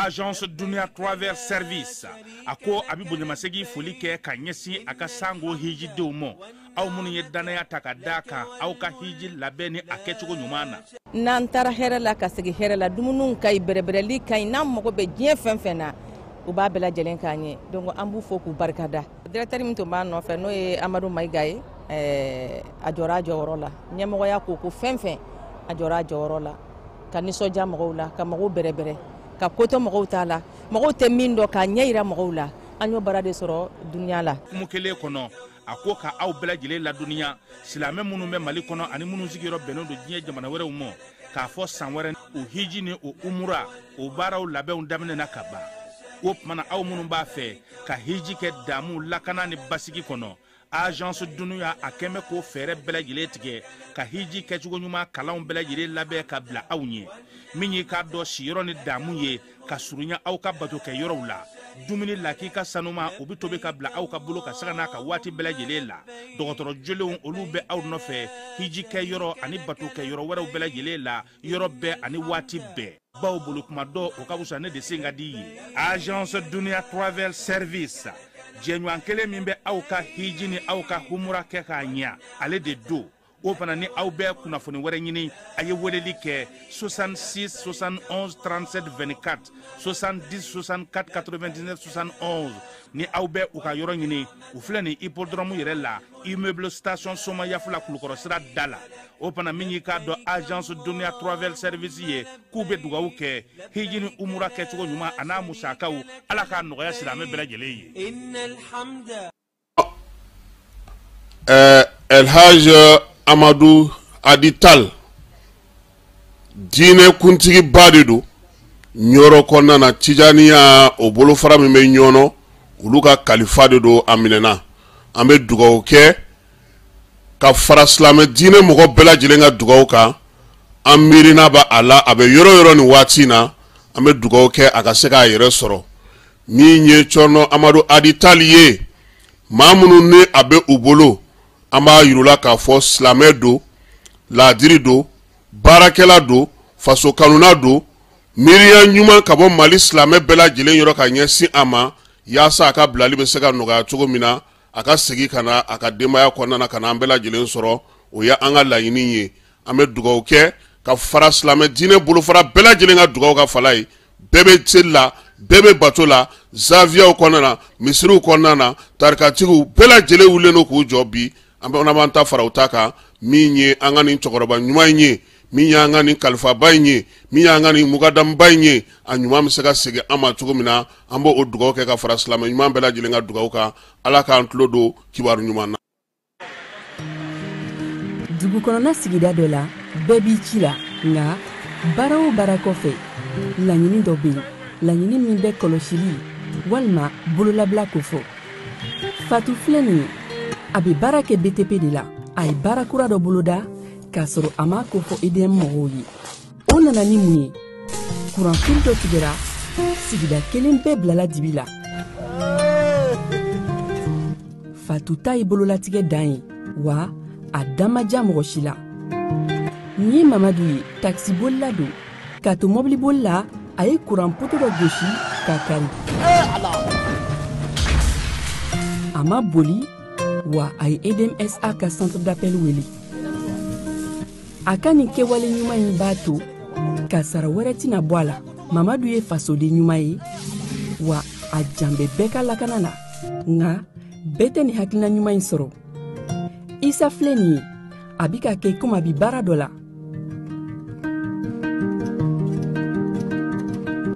Agence Dunia Travers Service ako abibu nyamasegi folike ka nyesi aka sango hiji deumo aw munu ye danaya takadaka aw ka hiji labeni akechugo nyumana nan tara hera la ka segi hera la dumunun kay berebereli kay nam mako be jien fenfena u ba bela jelen kanye donc ambu foku barkada directeur min to man no fe no e Amadou Maïgaye ajora jorola nyamo ya ko fenfen ajora jorola kaniso jamola ka mago berebere ka koto mago tala mago te mindo ka nyeira mago la anyo barade soro dunya la kumukele kono ako ka aw bela jele la dunya silame munu me mali kono ani munu zigiro beno do jiye jamana were umo ka fo sanwere o hiji ni o umura o baraw labe on damne na kaba o mana aw munu ba fe ka hiji ke damu lakana ni basigi kono Agence Dunia akeme ko fere bela jele tige ka hiji ke chugo nyuma kala on bela jele labe ka bla awnye minyi ka do shiro ni damu ye ka surunya aw ka bato ke yoro la dumuni laki ka sanuma obi tobe ka bla aw ka bulo ka sagana ka wati bela jele la dogotoro jole olu be aw no fe hiji ke yoro ani bato ke yoro wara bela jele la yoro be ani wati be baw bulu kuma do o ka busane de singa di Agence Dunia Travel Service Jenywan kele mimbe au ka hijini au ka humura ke ka nya ale de do o pana ni au be kuna foni were nyini aye weleli ke 66 71 37 24 70 64 99 71 ni au be u ka yoro nyini u fleni hippodrome yere la immeuble station soma yafula kulukoro sira dala o pana minyi ka do Agence Dunia Travel Service ye kube dugawu ke hijini umura ke tugo nyuma ana musakaw ala ka noya silame bela jele ye innal hamda El Haj Amadou Adital dine kuntigi badidu nyoro konna na tijaniya o bolo fara mi me nyono uluka kalifa de do aminena ambe dugaw ke ka fara slame dine mogo bela jilenga dugaw ka amirina ba ala abe yoro ni watina ambe dugaw ke aka se ka yere soro mi nye chono Amadou Adital ye mamunu ne abe ubolo amba yurula ka fo slame do la dirido barakela do faso kanuna do miriya nyuma ka bo mali slame bela jilen yoro ka nyesi ama yasa aka blali be se ka noga chogo mina aka segi kana aka demaya konna na kana bela jilen soro o ya anga la yini ame dugaw ke ka fara slame dine bulu fara bela jilen ga dugaw ka falai bebe tsela bebe batola zavia konna na misru konna na tarkatigu bela jile wuleno ku jobi ambe ona banta fara utaka minye angani chokoroba nyuma nye minya angani kalfa baynye minya angani mugadam baynye anyuma misega sege ama tugumina ambo odugo ke ka fara salama nyuma bela jilenga dugo ka ala ka antlodo kibaru nyuma na dugu konona sigida dola bebi chila nga barao barakofe lanyini dobi lanyini mimbe koloshili walma bulula blakofo fatu fleni abi barake BTP de la ay barakura do buluda kasoro ama ko fo idem moyi on nana ni muni courant filto tigera sigida kelen be blala dibila fatuta ibulula tige dai wa adama jamo shila ni Mamadou taxi bollado kato mobili bolla ay courant poto do goshi kakari ama boli wa ay edem SA ka centre d'appel weli akani ke wale nyuma yi bato kasara wereti na bwala Mamadou ye faso de nyuma yi wa ajambe beka lakanana nga bete ni hakina nyuma yi soro isa fleni a bi ka kɛ komi a bi baara dɔ la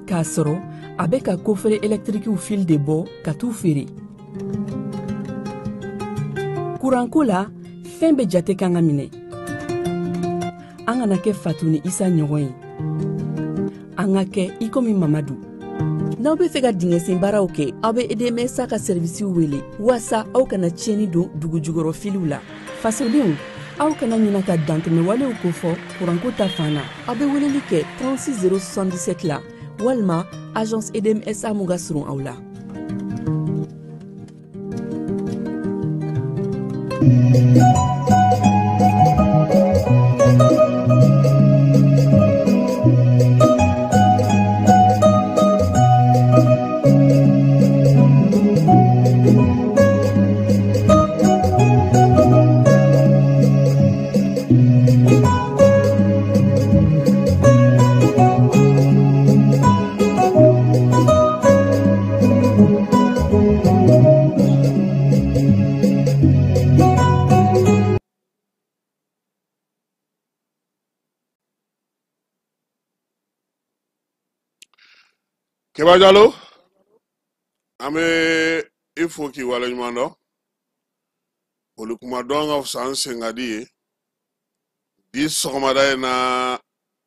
k'a sɔrɔ a bɛ ka kofere électrique fil de bɔ ka t'u feere kuranko la fɛn bɛ jate kan ka minɛ an kana kɛ Fatu ni Isa ɲɔgɔn ye an ka kɛ i komi Mamadu n'aw bɛ fɛ ka dingɛsen baaraw kɛ aw bɛ EDMSA ka servisiw wele walasa aw kana tiɲɛni don dugujukɔrɔ filiw la fasodenw aw kana ɲina ka dantɛmɛwalew kofɔ kuranko ta fan na aw bɛ weleli kɛ 36077 la walima agence EDMSA mun ka surun aw la Keba Jalo ame ifo ki wale nyumando olu kuma donga san sengadi di sogomada na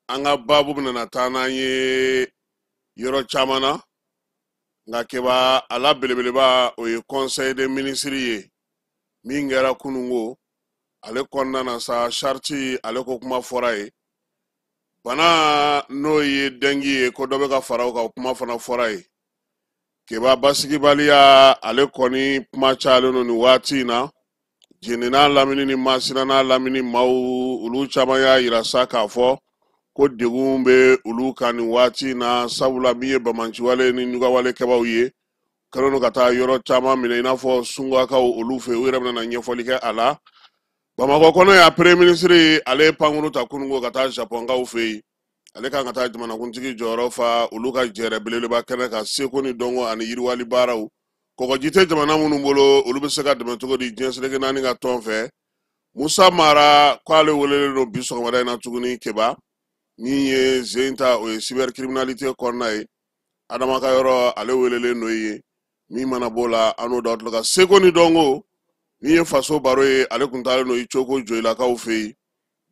anga babu na tana ye yoro chamana nga keba ala belebeleba o ye conseil des ministres ye mingera kunungo ale konna na sa charti ale ko kuma foraye bana no ye dengi ye ko dobe ka faraw ka kuma fana foraye keba basigi baliya ale koni kuma chalo no ni wati na jenina lamini ni masina na lamini mau ulu chamaya irasa ka fo ko degumbe ulu kani wati na sabula miye bamanchi wale ni nyuga wale keba uye karono kata yoro chama mine inafo sunga ka ulu fe uiremna na nyefolike ala Bamako kono ya premier ministre ale pangunu takunungo kata Japon ga ufei ale kan kata jamana kuntigi joro fa uluka jere belele ba kene ka seko ni dongo ani yiriwali baraw ko jite jamana munu mbolo ulu be seka de togo di jensle ke nani ga tonfe Musa Mara kwale wolele no biso ngada na tuguni keba niye zenta o cybercriminalité konai adama ka yoro ale wolele no yi mi mana bola anu dot loka seko ni dongo ni ye faso baro ye ale kuntale no ichoko joila ka ufei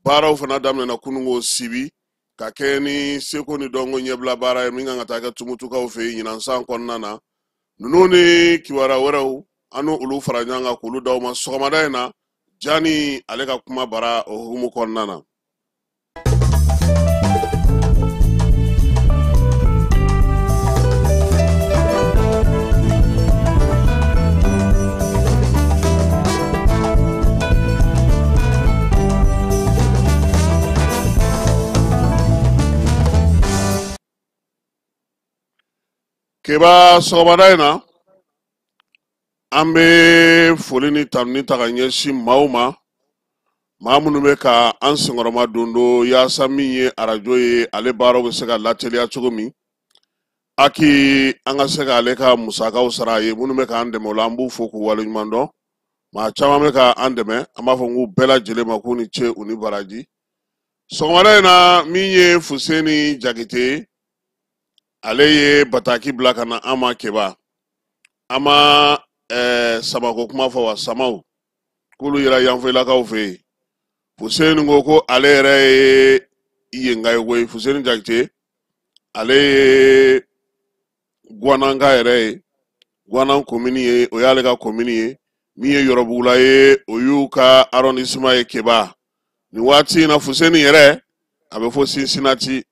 baraw fana damne na kunungo sibi ka keni seko ni dongo nyebla bara ye minga ngataka tumutu ka ufei nyina san konnana nununi kiwara weraw anu ulu faranyanga kulu dawma sokomada na jani ale ka kuma bara o humu konnana Keba sokomada ambe folini tamni taganyeshi mauma mamunu be ka ansingoroma dondo ya samiye arajo ye ale baro be seka latelia chogomi aki anga seka ale ka musaka usara ye munu be ka andeme lambu foku wale nyumando ma chama me ka andeme amafo ngu bela jele makuni che uni baraji sokomada na minye Fuseni Jakite ale ye bataki blakana ama keba ama samako kuma fo wa samau kulu yira yanfela ka ufe Fuseni ngoko ale re yenga yoy Fuseni Jakite ale gwananga ere gwanan komini ye o yale ka komini ye miye yorobula ye oyuka arrondissement ye keba ni wati na Fuseni yere abe fo Cincinnati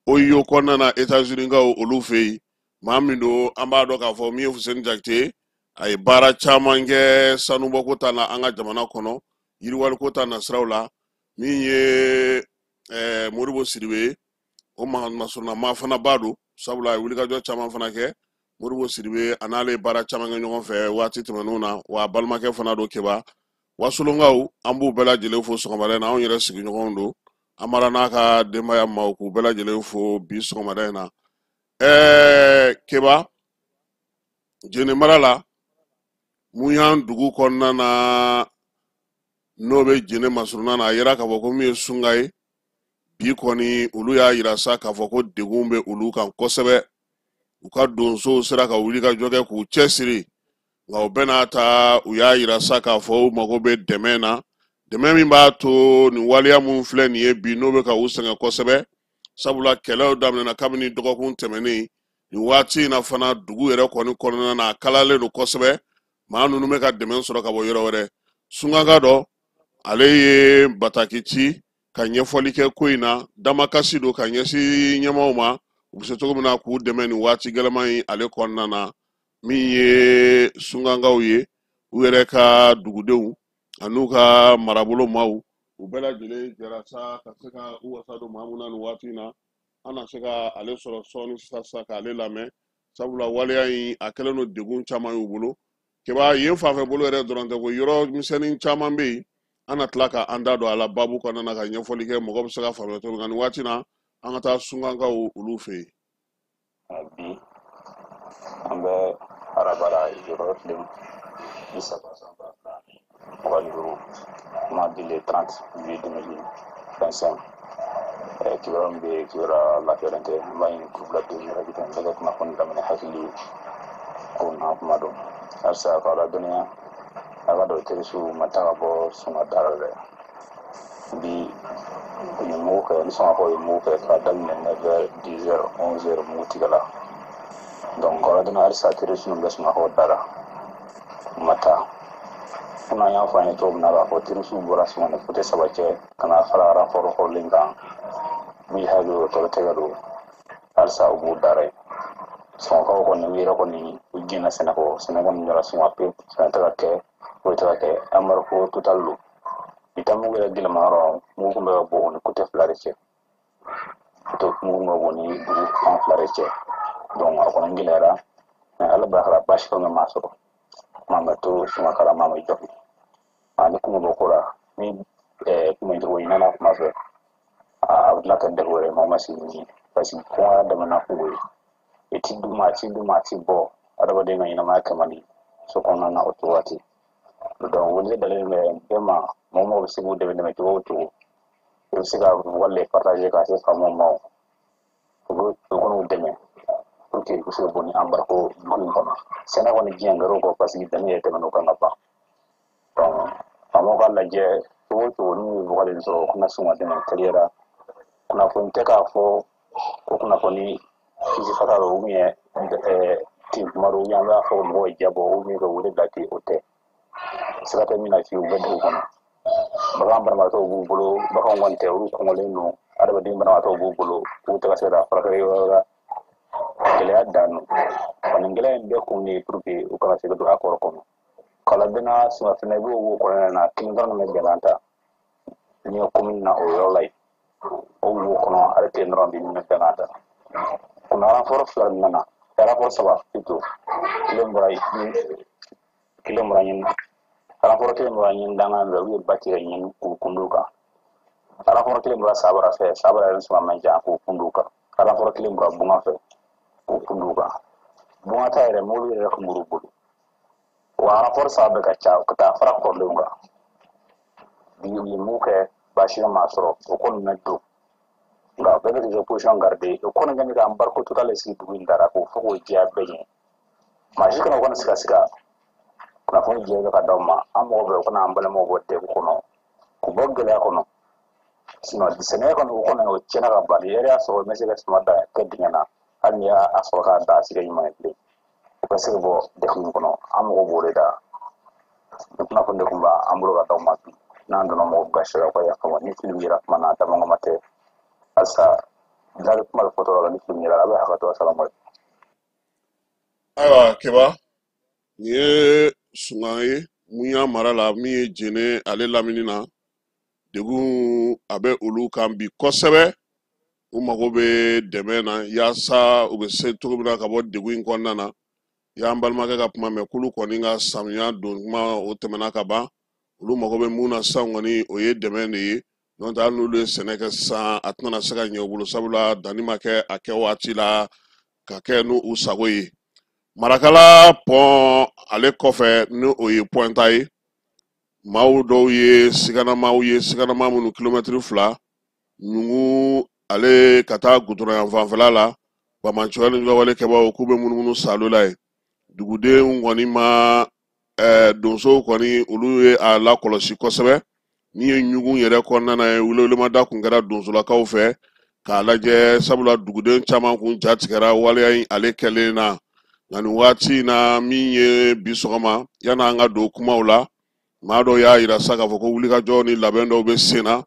oyo konna na États-Unis nga olufe mamindo ambado ka fo miye Fuseni Jakite ay bara chamange sanu bokota na anga jamana kono yiriwal kota na srawla miye Modibo Sidibé o masuna mafana badu sabula wuli ka jo chaman fana ke Modibo Sidibé anale bara chamange nyon fe wati temenuna wa balmake fana do keba wasulungaw ambu bela jele fo sokomare na on yere sigi nyon do amara naka demba ya mauku bela jele fo bi sokomare na keba jene marala muyan dugu konna na n'o bɛ jɛnɛ masuruna na a yira k'a fɔ ko min ye sunga ye bi kɔni olu y'a yira sa k'a fɔ ko degun bɛ olu kan kosɛbɛ u ka donsow sera ka wuli ka jɔ kɛ k'u cɛsiri nka u bɛɛ n'a ta u y'a yira sa k'a fɔ u mago bɛ dɛmɛ na dɛmɛ min b'a to nin waleya mun filɛ nin ye bi n'o bɛ ka u sɛgɛn kosɛbɛ sabula kɛlɛw daminɛna kabini dɔgɔkun tɛmɛnen nin waati in na fana dugu yɛrɛ kɔni kɔnɔna na a kalalen don kosɛbɛ maa ninnu bɛ ka dɛmɛ sɔrɔ ka bɔ yɔrɔ wɛrɛ sungaga dɔ ale ye bataki ci ka ɲɛfɔli kɛ ko in na damakasi don ka ɲɛsin ɲɛmaw ma u bɛ se cogo min na k'u dɛmɛ nin waati gɛlɛman in ale kɔnɔna na min ye sungagaw ye u yɛrɛ ka dugudenw an'u ka marabolo maaw u bɛɛ lajɛlen jɛra sa ka se ka u wasa don maa mun na nin waati in na an na se ka ale sɔrɔ sɔɔni sisan k'ale lamɛn sabula waleya in a kɛlen don degun caman y'u bolo kɛba yen fanfɛ bolo yɛrɛ dɔrɔn tɛ ko yɔrɔ misɛnnin caman bɛ yen an na tila ka an da don a la babu kɔnɔna na ka ɲɛfɔli kɛ mɔgɔ bɛ se ka faamuya cogo min na nin waati in na an ka taa sungagaw olu fɛ yen. Bi an bɛ arabara yɔrɔ tile 30 waliyo mardi le 30 juillet 2025 kibaru min bɛ kibaruya lafiyalen tɛ an b'a ɲini k'u bila don yɔrɔ bi bɛɛ ka kunnafoni daminɛ hakili ko n'an kuma dɔn halisa k'aw ladɔnniya a ka dɔn terisiw ma taa ka bɔ sunga dara dɛ bi u ye mugu kɛ ni sɔngɔkaw ye mugu kɛ k'a daminɛ 9h 10h 11h mugu tigɛ la donc k'aw ladɔnniya halisa terisiw bɛ sɔngɔkaw dara u ma taa komi an y'a fɔ an ye cogo min na k'a fɔ terisiw bɔra sɔngɔ fote saba cɛ ka na fara rapport kɔrɔlen kan min hakili o tɔgɔ tɛgɛ don halisa u b'u dara yen sɔngɔkaw kɔni u yɛrɛ kɔni u jɛnna sɛnɛ kɔ sɛnɛ kɔni jɔra sɔngɔ pe sɛnɛ tɛ ka kɛ o tɛ ka kɛ embargo total don i ta mugu yɛrɛ gɛlɛma yɔrɔ mugu kun bɛ ka bɔ ni côté fila de cɛ mugu kun bɛ bɔ ni dugu fan fila de cɛ donc a kɔni gɛlɛyara mais ala barika basi fɛn bɛ maa sɔrɔ maa bɛ to sɔngɔ kala maa bɛ jɔ ni kungo bɔ ko la ni kungo cogo ɲinana kuma fɛ a bɛ tila ka dɛgɛ wɛrɛ maa ma se nin parce que kɔngɔ daminɛna kungo ye i ti duma a ti bɔ adamaden ka ɲɛnamaya kɛ man di so kɔnɔna na o cogo waati donc wele dalen bɛ bɛɛ ma mɔgɔ bɛ se k'u dɛmɛ cogo o cogo i bɛ se ka wale partager ka se faamaw ma u kɔni dɛmɛ pour que u bɛ se ka bɔ ni embargo dugu in kɔnɔ sɛnɛ kɔni diɲɛ gɛrɛw kɔ parce que danni yɛrɛ tɛmɛn'o kan ka ban donc faamaw ka lajɛ cogo o cogo n'u ye bɔgɔlen sɔrɔ u kana sɔn ka dɛmɛ teliyara kunnafoni tɛ k'a fɔ ko kunnafoni kisi fata don ou bien ten kuma dɔw an b'a fɔ mɔgɔw ye jabɔ ou bien ka wele bila ten o tɛ sira tɛ min na fiyewu u bɛ dugu kɔnɔ bagan banabaatɔw b'u bolo baganw kɔni tɛ olu kɔngɔlen don adamaden banabaatɔw b'u bolo k'u tɛ ka se ka furakɛli yɔrɔ la gɛlɛya dan don nin gɛlɛya in bɛɛ kun de ye pour que u kana se ka don a kɔrɔ kɔnɔ kala bɛna sima fɛnɛ i b'o wo kɔnɔna na kelen dɔrɔn bɛ gɛlɛya ta ni ye commune na o yɔrɔ la yen o wo kɔnɔ ale tɛ dɔrɔn bi min bɛ gɛlɛya ta kuna rapport fila min nana rapport saba plutôt kelen bɔra ɲini rapport kelen bɔra ɲini dangan fɛ u ye ba tigɛ ɲini k'u kundu kan rapport kelen bɔra sabara fɛ sabara yɛrɛ suma man jan k'u kundu kan rapport kelen bɔra bunga fɛ k'u kundu kan bunga ta yɛrɛ mobili yɛrɛ kun b'u bolo wa rapport saba bɛ ka ca ka taa fara kɔrɔlenw kan bi u ye mun kɛ baasi ma sɔrɔ o kɔni mɛ don nka bɛɛ bɛ kɛ position garder o kɔni kɛlen ka embargo total sigi dugu in dara k'o fɔ k'o diya bɛɛ ɲɛ maa si kana o kana se ka kunnafoni jɛ bɛ ka d'aw ma an mɔgɔ bɛ o kana an balimaw bɔ degun kɔnɔ k'u bɔ gɛlɛya kɔnɔ sinon sɛnɛ kɔni o kɔni o tiɲɛna ka ban yɛrɛ y'a sɔrɔ ne se ka suma da kɛ dingɛ na hali ni y'a sɔrɔ k'a da a sigi ɲuman ye bilen o ka se ka bɔ degun kɔnɔ an mɔgɔw b'o de da ni kunnafoni de tun b'an bolo ka d'aw ma bi n'an donna mɔgɔw gasi la ka yafa ni fili yera kuma na damangama tɛ halisa dari kuma bɛ fɔ tɔgɔ la ni fili yera a bɛ hakɛ to asalamu ayiwa keba nin ye sunga ye mun y'a mara la min ye jɛnɛ ale lamini na degun a bɛ olu kan bi kosɛbɛ u mago bɛ dɛmɛ na yaasa u bɛ se cogo min na ka bɔ degun in kɔnɔna na y'an balimakɛ ka kuma mɛn k'olu kɔni ka samiya don kuma o tɛmɛna ka ban olu mago bɛ mun na sisan kɔni o ye dɛmɛ de ye n'o tɛ hali n'olu ye sɛnɛ kɛ sisan a tɛna se ka ɲɛ u bolo sabula danni ma kɛ a kɛ waati la ka kɛ n'u sago ye marakala pɔn ale kɔfɛ ni o ye pɔnta ye maaw dɔw ye siganamaw ye siganama minnu kilomɛtiri 2 ɲugu ale ka taa gudɔrɔn yan fanfɛla la bamancɔya ni lawale kɛbaw k'u bɛ munumunu salo la ye dugudenw kɔni ma donsow kɔni olu ye a lakɔlɔsi kosɛbɛ ni ye ɲugun yɛrɛ kɔnɔna ye welewelemada kun kɛra donsolakaw fɛ k'a lajɛ sabula duguden caman kun jatigɛra waleya in ale kɛlen na nka nin waati na min ye bi sɔgɔma yan'an an ka don kumaw la maa dɔw y'a yira sa k'a fɔ ko wulikajɔ ni labɛn dɔw bɛ sen na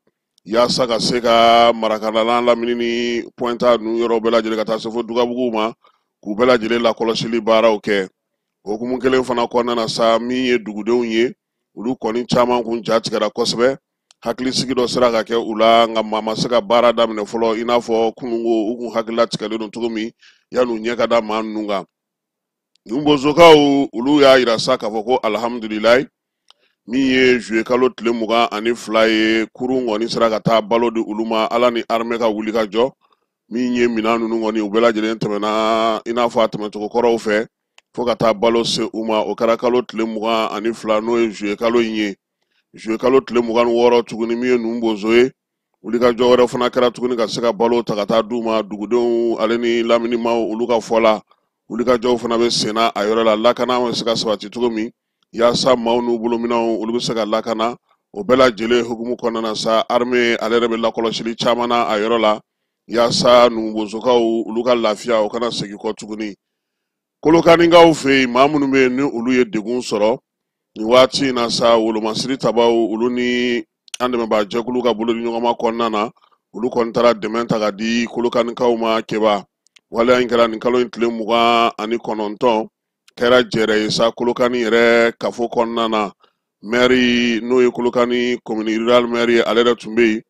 yaasa ka se ka marakalalan lamini ni pɔnta ninnu yɔrɔ bɛɛ lajɛlen ka taa se fo dugabuguw ma k'u bɛɛ lajɛlen lakɔlɔsili baaraw kɛ okumu kelen fana kɔnɔna na sa min ye dugudenw ye olu kɔni caman kun jatigɛra kosɛbɛ hakilisigi dɔ sera ka kɛ u la nka maa ma se ka baara daminɛ fɔlɔ i n'a fɔ kunungo u kun hakilila tigɛlen don cogo min yan'u ɲɛ ka da maa ninnu kan nin bozokaw olu y'a yira sa k'a fɔ ko alihamudulilayi min ye juye kalo tile 22 ye kurun kɔni sera ka taa balo di olu ma ala ni armée ka wuli ka jɔ min ye minan ninnu kɔni u bɛɛ lajɛlen tɛmɛna i n'a fɔ a tɛmɛcogo kɔrɔw fɛ fo ka taa balo se u ma o kɛra kalo tile 22 n'o ye juye kalo in ye juye kalo tile 26 tuguni min ye ninnu bozo ye wuli ka jɔ wɛrɛ fana kɛra tuguni ka se ka balo ta ka taa d'u ma dugudenw ale ni laminimaw olu ka fɔ la wuli ka jɔw fana bɛ senna a yɔrɔ la lakana bɛ se ka sabati cogo min yaasa maaw n'u bolominɛw olu bɛ se ka lakana o bɛɛ lajɛlen hukumu kɔnɔna na sa armée ale yɛrɛ bɛ lakɔlɔsili caman na a yɔrɔ la yaasa numubozokaw olu ka lafiya o kana segin kɔ tuguni kolokanikaw fɛ yen maa minnu bɛ yen ni olu ye degun sɔrɔ nin waati in na sa wolomasiri tabaw olu ni an dɛmɛbaa jɛkulu ka bolo di ɲɔgɔnma kɔnɔna na olu kɔni taara dɛmɛ ta ka di kolokanikaw ma kɛba waleya in kɛra nin kalo in tile 29 kɛra jɛrɛ ye sa kolokani yɛrɛ kafo kɔnɔna na maire n'o ye kolokani commune rurale maire ale yɛrɛ tun bɛ yen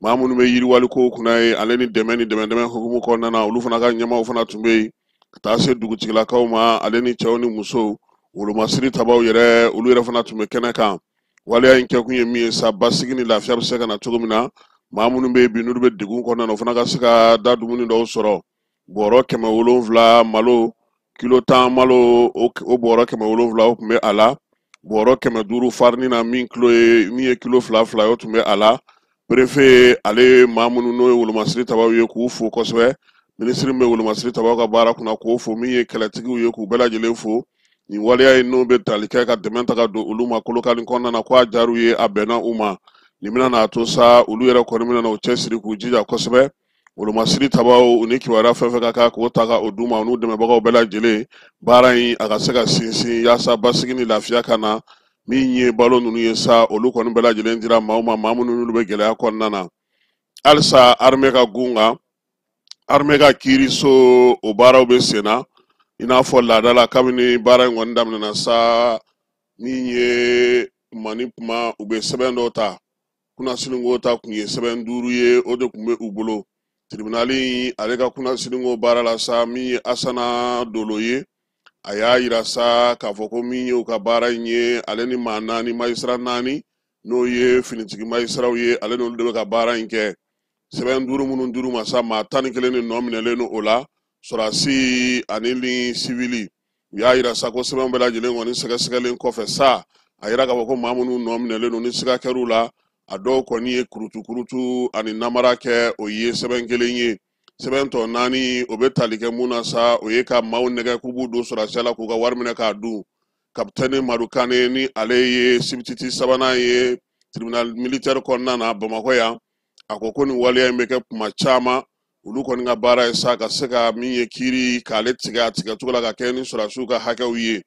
maa minnu bɛ yiriwaliko kunna ye ale ni dɛmɛ hukumu kɔnɔna na olu fana ka ɲɛmaaw fana tun bɛ yen ka taa se dugutigilakaw ma ale ni cɛw ni musow wolomasiri tabaw yɛrɛ olu yɛrɛ fana tun bɛ kɛnɛ kan waleya in kɛkun ye min ye sa basigi ni lafiya bɛ se ka na cogo min na maa minnu bɛ yen bi n'olu bɛ degun kɔnɔna na o fana ka se ka da dumuni dɔw sɔrɔ bɔrɔ 770 malo kilo 10 malo o bɔrɔ 770 o tun bɛ a la bɔrɔ 500 farini na min ye kilo 2 o tun bɛ a la préfet ale maa minnu n'o ye wolomasiri tabaw ye k'u fo kosɛbɛ minisiri bɛ wolomasiri tabaw ka baara kunna k'o fo min ye kɛlɛtigiw ye k'u bɛɛ lajɛlen fo nin waleya in n'o bɛ tali kɛ ka dɛmɛ ta ka don olu ma kolokani kɔnɔna na k'a diyar'u ye a bɛnna u ma nin bɛna n'a to sa olu yɛrɛ kɔni bɛna u cɛsiri k'u jija kosɛbɛ wolomasiri tabaw u ni kibaruya fɛn fɛn ka kan k'o ta ka o d'u ma u n'u dɛmɛbagaw bɛɛ lajɛlen baara in a ka se ka sinsin yaasa basigi ni lafiya ka na min ye balo ninnu ye sa olu kɔni bɛɛ lajɛlen dira maaw ma maa minnu n'olu bɛ gɛlɛya kɔnɔna na halisa armée ka gun kan armée ka kiiriso o baaraw bɛ sen na i n'a fɔ laada la kabini baara in kɔni daminɛna sa min ye kuma ni kuma u bɛ sɛbɛn dɔw ta kunnasininko ta kun ye sɛbɛn 5 ye o de tun bɛ u bolo tribunali ale ka kunnasininko baara la sa min ye Asana Dolo ye a y'a yira sa k'a fɔ ko min ye u ka baara in ye ale ni maa 4 magistrat 4 n'o ye finitigi magistraw ye ale n'olu de bɛ ka baara in kɛ sɛbɛn 5 minnu dir'u ma sa maa 11 de nɔ minɛlen don o la sɔrɔdasi ani ni sivili u y'a yira sa ko sɛbɛn bɛɛ lajɛlen kɔni sɛgɛsɛgɛlen kɔfɛ sa a yira k'a fɔ ko maa minnu nɔ minɛlen don ni siga kɛr'u la a dɔw kɔni ye kurutu ani namara kɛ o ye sɛbɛn 1 ye sɛbɛn tɔ 4 o bɛ tali kɛ mun na sa o ye ka maaw nɛgɛ k'u b'u don sɔrɔdasiya la k'u ka wari minɛ k'a dun kapitɛni Madu Kane ni ale ye sibititi 3nan ye tribunal militaire kɔnɔna na Bamakɔ yan a ko nin waleya in bɛ kɛ kuma caman olu kɔni ka baara ye sa ka se ka min ye kiiri k'ale tigɛ a tigɛcogo la ka kɛ ni sɔrɔdasiw ka hakɛw ye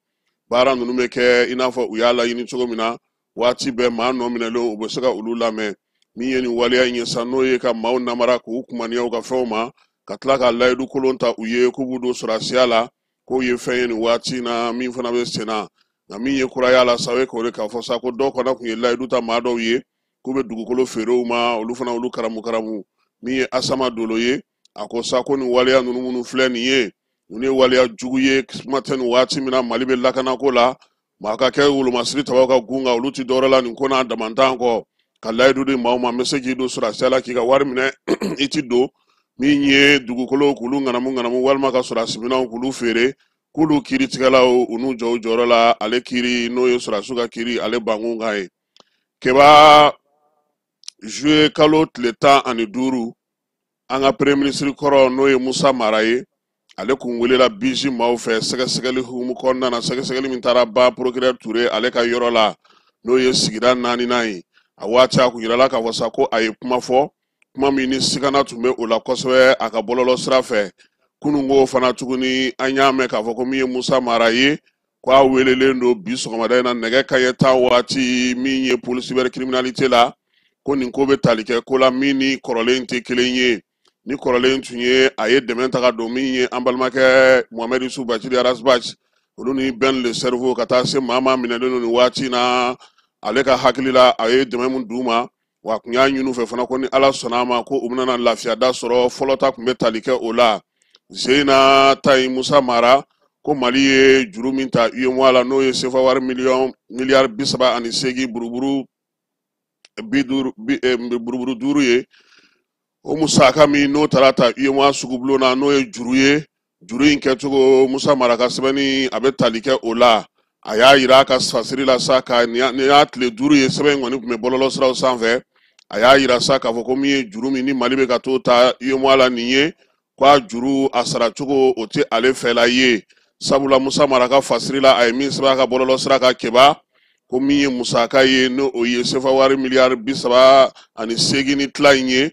baara ninnu bɛ kɛ i n'a fɔ u y'a laɲini cogo min na waati bɛɛ maa nɔ minɛlen u bɛ se ka olu lamɛn min ye nin waleya in ye sa n'o ye ka maaw namara k'u kumaniya u ka fɛnw ma ka tila ka layidu kolon ta u ye k'u b'u don sɔrɔdasiya la k'o ye fɛn ye nin waati in na min fana bɛ sen na nka min ye kuraya la sa o ye k'o de k'a fɔ sa ko dɔw fana tun ye layidu ta maa dɔw ye k'u bɛ dugukolo feerew ma olu fana olu karamu min ye Asama Dolo ye a ko sa ko nin waleya ninnu minnu filɛ nin ye nin ye waleya jugu ye kuma tɛ nin waati min na Mali bɛ lakanako la maa ka kɛ wolomasiri tabaw ka gun kan olu ti dɔwɛrɛ la nin ko n'a damantan kɔ ka layidu di maaw ma n bɛ se k'i don sɔrɔdasiya la k'i ka wari minɛ i ti don min ye dugukolo k'olu ŋanamu walima ka sɔrɔdasiminɛnw k'olu feere k'olu kiiritigɛlaw u n'u jɔ u jɔyɔrɔ la ale kiiri n'o ye sɔrɔdasiw ka kiiri ale bankun kan ye keba juillet kalo tile 15 an ka premier ministre kɔrɔ n'o ye Musa Mara ye ale kun welela bisi maaw fɛ sɛgɛsɛgɛli hukumu kɔnɔna na sɛgɛsɛgɛli min taara ban procureur Ture ale ka yɔrɔ la n'o ye sigida 4nan ye a waati a kun yirala k'a fɔ sa ko a ye kuma fɔ kuma min ni sigana tun bɛ o la kosɛbɛ a ka bɔlɔlɔ sira fɛ kunungo fana tuguni an y'a mɛn k'a fɔ ko min ye Musa Mara ye ko a welelen don bi sɔgɔmada in na nɛgɛ kanɲɛ 10 waati min ye police cybercriminalité la ko nin ko bɛ tali kɛ ko la min ni kɔrɔlen tɛ kelen ye ni kɔrɔlen tun ye a ye dɛmɛ ta ka don min ye an balimakɛ Mohamed Yusuf Bachiri Arasbach olu ni Ben le cerveau ka taa se maa minɛlen don nin waati na ale ka hakili la a ye dɛmɛ mun d'u ma wa kun y'a ɲini u fɛ fana ko ni Ala sɔnna ma ko u bɛna lafiya da sɔrɔ fɔlɔ ta kun bɛ tali kɛ o la Zeyina ta ye Musa Mara ko Mali ye juru min ta UEMOA la n'o ye CFA wari miliyari 38 buruburu 5 ye o musaka min n'o taara ta UEMOA sugubulon na n'o ye juru ye juru in kɛcogo Musa Mara ka sɛbɛnni a bɛ tali kɛ o la a y'a yira a ka fasiri la sa ka ni y'a tile 5 ye sɛbɛn kɔni tun bɛ bɔlɔlɔ siraw sanfɛ a y'a yira sa k'a fɔ ko min ye juru min ni Mali bɛ ka t'o ta UEMOA la nin ye ko a juru a saracogo o tɛ ale fɛla ye sabula Musa Mara ka fasiri la a ye min sɛbɛn a ka bɔlɔlɔ sira ka kɛba ko min ye musaka ye n'o ye CFA wari miliyari 38 ni tila in ye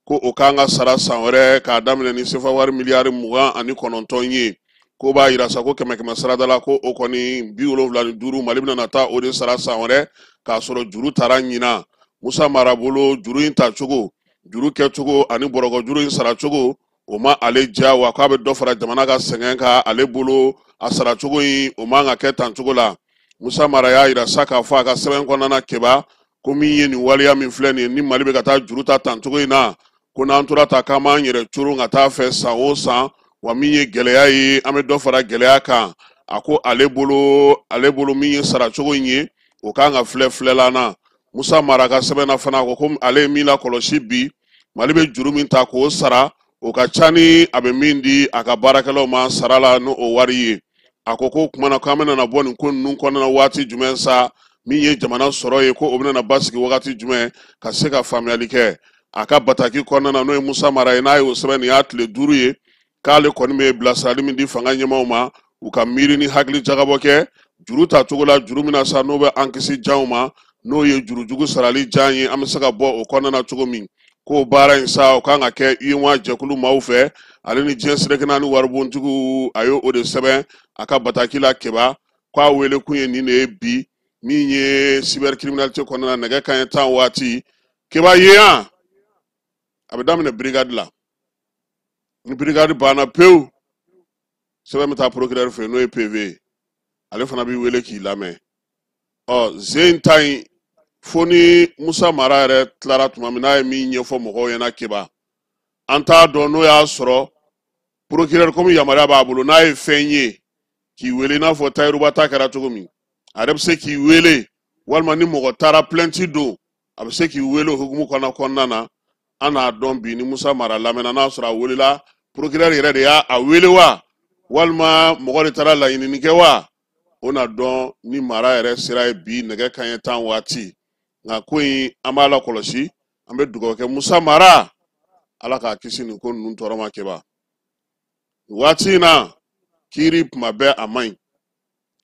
ko o kan ka sara san wɛrɛ k'a daminɛ ni CFA wari miliyari 29 ye ko b'a yira sa ko kɛmɛ sarada la ko o kɔni 75 Mali bɛna na taa o de sara san wɛrɛ k'a sɔrɔ juru taara ɲina Musa Mara bolo juru in tacogo juru kɛcogo ani bɔrɔkɔ juru in saracogo o ma ale diya wa k'a bɛ dɔ fara jamana ka sɛgɛn kan ale bolo a saracogo in o man ka kɛ tancogo la Musa Mara y'a yira sa k'a fɔ a ka sɛbɛn kɔnɔna kɛba ko min ye nin waleya min filɛ nin ye ni Mali bɛ ka taa juru ta tancogo in na ko n'an tora ta k'an b'an yɛrɛ coron ka taa fɛ san o san wa min ye gɛlɛya ye an bɛ dɔ fara gɛlɛya kan a ko ale bolo min ye saracogo in ye o kan ka filɛlan na Musa Mara ka sɛbɛnna fana ko ale ye min lakɔlɔsi bi Mali bɛ juru min ta k'o sara o ka ca ni a bɛ min di a ka baarakɛlaw ma sara la n'o wari ye a ko kumana k'an bɛna bɔ nin ko ninnu kɔnɔna waati jumɛn sa min ye jamana sɔrɔ ye ko o bɛna basigi wagati jumɛn ka se ka faamuyali kɛ a ka bataki kɔnɔna na n'o ye Musa Mara ye n'a ye o sɛbɛn nin y'a tile 5 ye k'ale kɔni bɛ bilasirali min di fanga ɲɛmaaw ma u ka miiri ni hakili jagabɔ kɛ juru ta cogo la juru min na sa n'o bɛ an kisi janw ma n'o ye jurujugu sarali jan ye an bɛ se ka bɔ o kɔnɔna na cogo min ko baara in sa o kan ka kɛ UEMOA jɛkulu maaw fɛ ale ni diɲɛ serekena ni waribontigiw a ye o de sɛbɛn a ka bataki la kɛba k'a wele kun ye nin de ye bi min ye cybercriminalité kɔnɔna na nɛgɛ kanɲɛ 10 waati kɛba ye yan a bɛ daminɛ brigade la ni brigade banna pewu sɛbɛn bɛ taa procureur fɛ n'o ye PV ale fana b'i wele k'i lamɛn Zeyin ta in fo ni Musa Mara yɛrɛ tilara tuma min n'a ye min ɲɛfɔ mɔgɔw ɲɛna kɛba an t'a dɔn n'o y'a sɔrɔ procureur komi yamaruya b'a bolo n'a ye fɛn ye k'i wele i n'a fɔ Tayiruba ta kɛra cogo min a yɛrɛ bɛ se k'i wele walima ni mɔgɔ taara plainte don a bɛ se k'i wele o hukumu kɔnɔna na an n'a dɔn bi ni Musa Mara lamɛnna n'a sɔrɔ a welela procureur yɛrɛ de y'a wele wa walima mɔgɔ de taara laɲinini kɛ wa o na dɔn ni Mara yɛrɛ sera ye bi nɛgɛ kanɲɛ 10 waati nka ko in an b'a la kɔlɔsi an bɛ dugawu kɛ Musa Mara Ala k'a kisi nin ko ninnu tɔɔrɔ ma kɛba waati in na kiiri tuma bɛɛ a man ɲi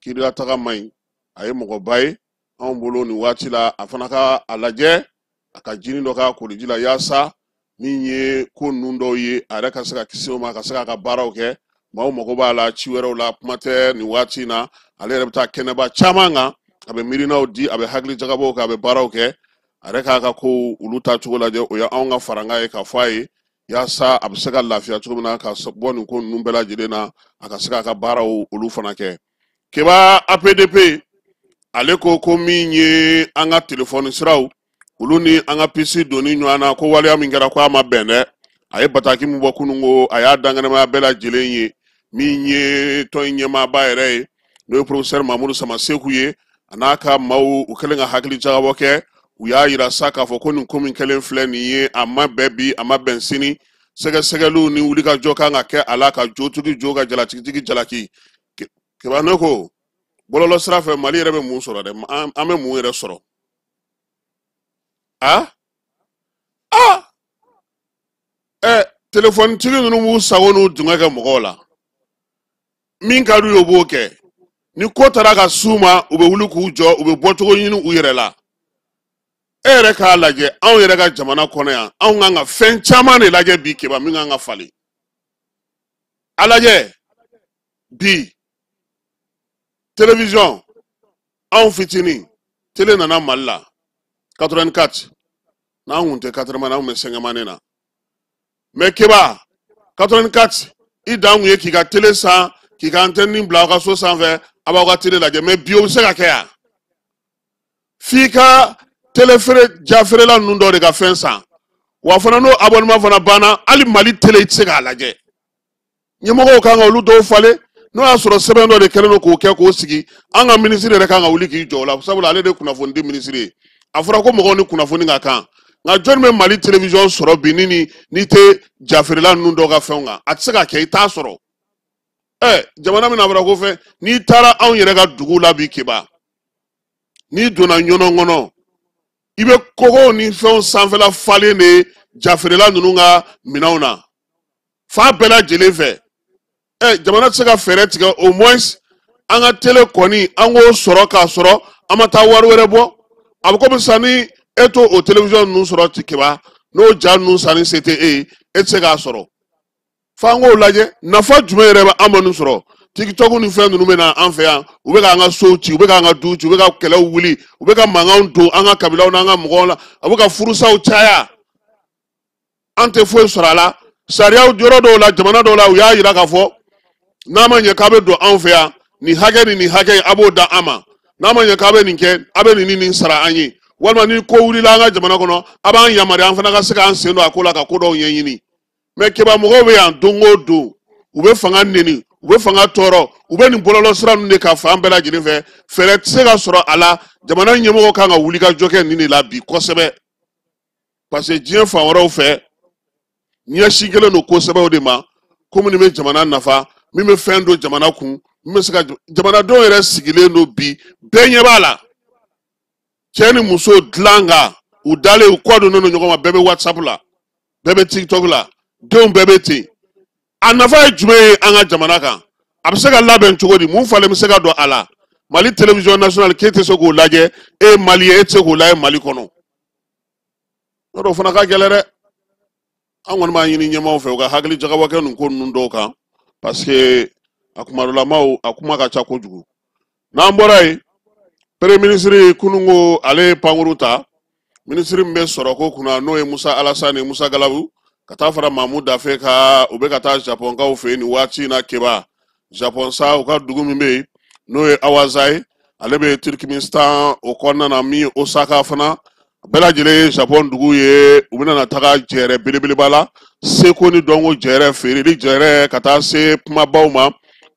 kiiri la taga man ɲi a ye mɔgɔba ye anw bolo nin waati la a fana ka a lajɛ a ka jini dɔ k'a koliji la yaasa min ye ko ninnu dɔw ye a yɛrɛ ka se ka kisi o ma ka se k'a ka baaraw kɛ maaw mago b'a la ci wɛrɛw la kuma tɛ nin waati in na ale yɛrɛ bɛ taa kɛnɛba caman kan a bɛ miirinaw di a bɛ hakili jagabɔw kɛ a bɛ baaraw kɛ a yɛrɛ k'a ka ko olu tacogo lajɛ o ye anw ka faranga ye k'a fɔ a ye yaasa a bɛ se ka lafiya cogo min na ka bɔ nin ko ninnu bɛɛ lajɛlen na a ka se k'a ka baaraw olu fana kɛ kɛba APDP ale ko min ye an ka telefɔni siraw olu ni an ka pisi donni ɲɔgɔn na ko waleya min kɛra ko a ma bɛn dɛ a ye bataki min bɔ kunungo a y'a danganamaya bɛɛ lajɛlen ye min ye tɔn ɲɛmaaba yɛrɛ ye n'o ye professeur Mamudu Samaseku ye a n'a ka maaw u kɛlen ka hakili jagabɔ kɛ u y'a yira sa k'a fɔ ko nin ko min kɛlen filɛ nin ye a ma bɛn bi a ma bɛn sini sɛgɛsɛgɛliw ni wulikajɔ kan ka kɛ a la ka jotigi jo ka jalatigitigi jalaki kɛba ne ko bɔlɔlɔ sira fɛ Mali yɛrɛ bɛ mun sɔrɔ dɛ an bɛ mun yɛrɛ sɔrɔ téléphone tigi ninnu b'u sago n'u dungɛ kɛ mɔgɔw la min ka d'u ye u b'o kɛ ni ko taara ka s'u ma u bɛ wuli k'u jɔ u bɛ bɔcogo ɲini u yɛrɛ la e yɛrɛ k'a lajɛ anw yɛrɛ ka jamana kɔnɔ yan anw kan ka fɛn caman de lajɛ bi keba min kan ka falen a lajɛ bi télévision anw fitinin télé nana Mali la 84 n'anw kun tɛ 80 anw bɛ sɛgɛnmanin na mais keba 84 i dan kun ye k'i ka télé san k'i ka antenne bila aw ka so sanfɛ a b'aw ka télé lajɛ mais bi o bɛ se ka kɛ yan f'i ka télé feerela ninnu dɔ de ka fɛn san wa fana n'o abonnement fana banna hali Mali télé i tɛ se k'a lajɛ ɲɛmɔgɔw kan ka olu dɔw falen n'o y'a sɔrɔ sɛbɛn dɔ de kɛlen don k'o kɛ k'o sigi an ka minisiri yɛrɛ kan ka wuli k'i jɔ o la sabula ale de ye kunnafoni di minisiri ye a fɔra ko mɔgɔw ni kunnafoni ka kan nka jɔnni bɛ Mali télévision sɔrɔ bi ni tɛ jafeerela ninnu dɔw ka fɛnw kan a tɛ se ka kɛ i t'a sɔrɔ jamana min na fɔra ko fɛn n'i taara anw yɛrɛ ka duguw la bi keba n'i donna ɲɔnɔ kɔnɔ i bɛ kɔgɔw ni fɛnw sanfɛla falen de jafeerela ninnu ka minɛnw na f'a bɛɛ lajɛlen fɛ jamana tɛ se ka fɛɛrɛ tigɛ au moins an ka télé kɔni an k'o sɔrɔ k'a sɔrɔ an ma taa wari wɛrɛ bɔ a bɛ komi sisan ni e to o télévision ninnu sɔrɔ keba n'o ja ninnu sanni se tɛ e ye e tɛ se k'a sɔrɔ f'an k'o lajɛ nafa jumɛn yɛrɛ bɛ an minnu sɔrɔ TikTok ni fɛn ninnu bɛ na an fɛ yan u bɛ k'an ka sow ci u bɛ k'an ka duw ci u bɛ ka kɛlɛw wuli u bɛ ka mankanw don an ka kabilaw n'an ka mɔgɔw la a bɛ ka furusaw caya an tɛ foyi sɔrɔ a la sariyaw yɔrɔ dɔw la jamana dɔw la u y'a jira k'a fɔ n'a ma ɲɛ k'a bɛ don anw fɛ yan nin hakɛ ni nin hakɛ a b'o da an ma n'a ma ɲɛ k'a bɛ nin kɛ a bɛ nin sara an ye walima ni ko wulila an ka jamana kɔnɔ a b'an yamaruya an fana ka se k'an sen don a ko la ka ko dɔw ɲɛɲini mais keba mɔgɔw bɛ yan don o don u bɛ fanga neni u bɛ fanga tɔɔrɔ u bɛ nin bɔlɔlɔ sira ninnu de ka fan bɛɛ lajɛlen fɛ fɛɛrɛ tɛ se ka sɔrɔ a la jamana ɲɛmɔgɔw kan ka wuli ka jɔ kɛ nin de la bi kosɛbɛ parce que diɲɛ fan wɛrɛw fɛ ɲɛsin kelen don kosɛbɛ o de ma ko minnu bɛ jamana nafa min bɛ fɛn don jamana kun min bɛ se ka jamanadenw yɛrɛ sigilen don bi bɛɛ ɲɛ b'a la cɛ ni muso dilan kan u dalen u kɔ donnen don ɲɔgɔn ma bɛɛ bɛ WhatsApp la bɛɛ bɛ TikTok la denw bɛɛ bɛ ten a nafa ye jumɛn ye an ka jamana kan a bɛ se ka labɛn cogo di mun falen bɛ se ka don a la Mali télévision nationale k'e tɛ se k'o lajɛ e ye Mali ye e tɛ se k'o lajɛ Mali kɔnɔ yɔrɔ o fana ka gɛlɛn dɛ an kɔni b'a ɲini ɲɛmaaw fɛ u ka hakili jagabɔ kɛ nin ko ninnu dɔw kan parce que a kumadɔlamaw a kuma ka ca kojugu n'an bɔra yen premier ministre kunun ko ale ye pankuru ta minisiri min bɛ sɔrɔ ko kunna n'o ye Musa Alassane Musa Galabu ka taa fara Mamu Dafe ka u bɛ ka taa Japonkaw fɛ yen nin waati in na keba Japon sa u ka dugu min bɛ yen n'o ye Awaza ye ale bɛ Turkmenistan o kɔnɔna na min Osaka fana bɛɛ lajɛlen ye Japon dugu ye u bɛna na taga jɛrɛ belebeleba la seko ni dɔnko jɛrɛ feereli jɛrɛ ka taa se kumabaw ma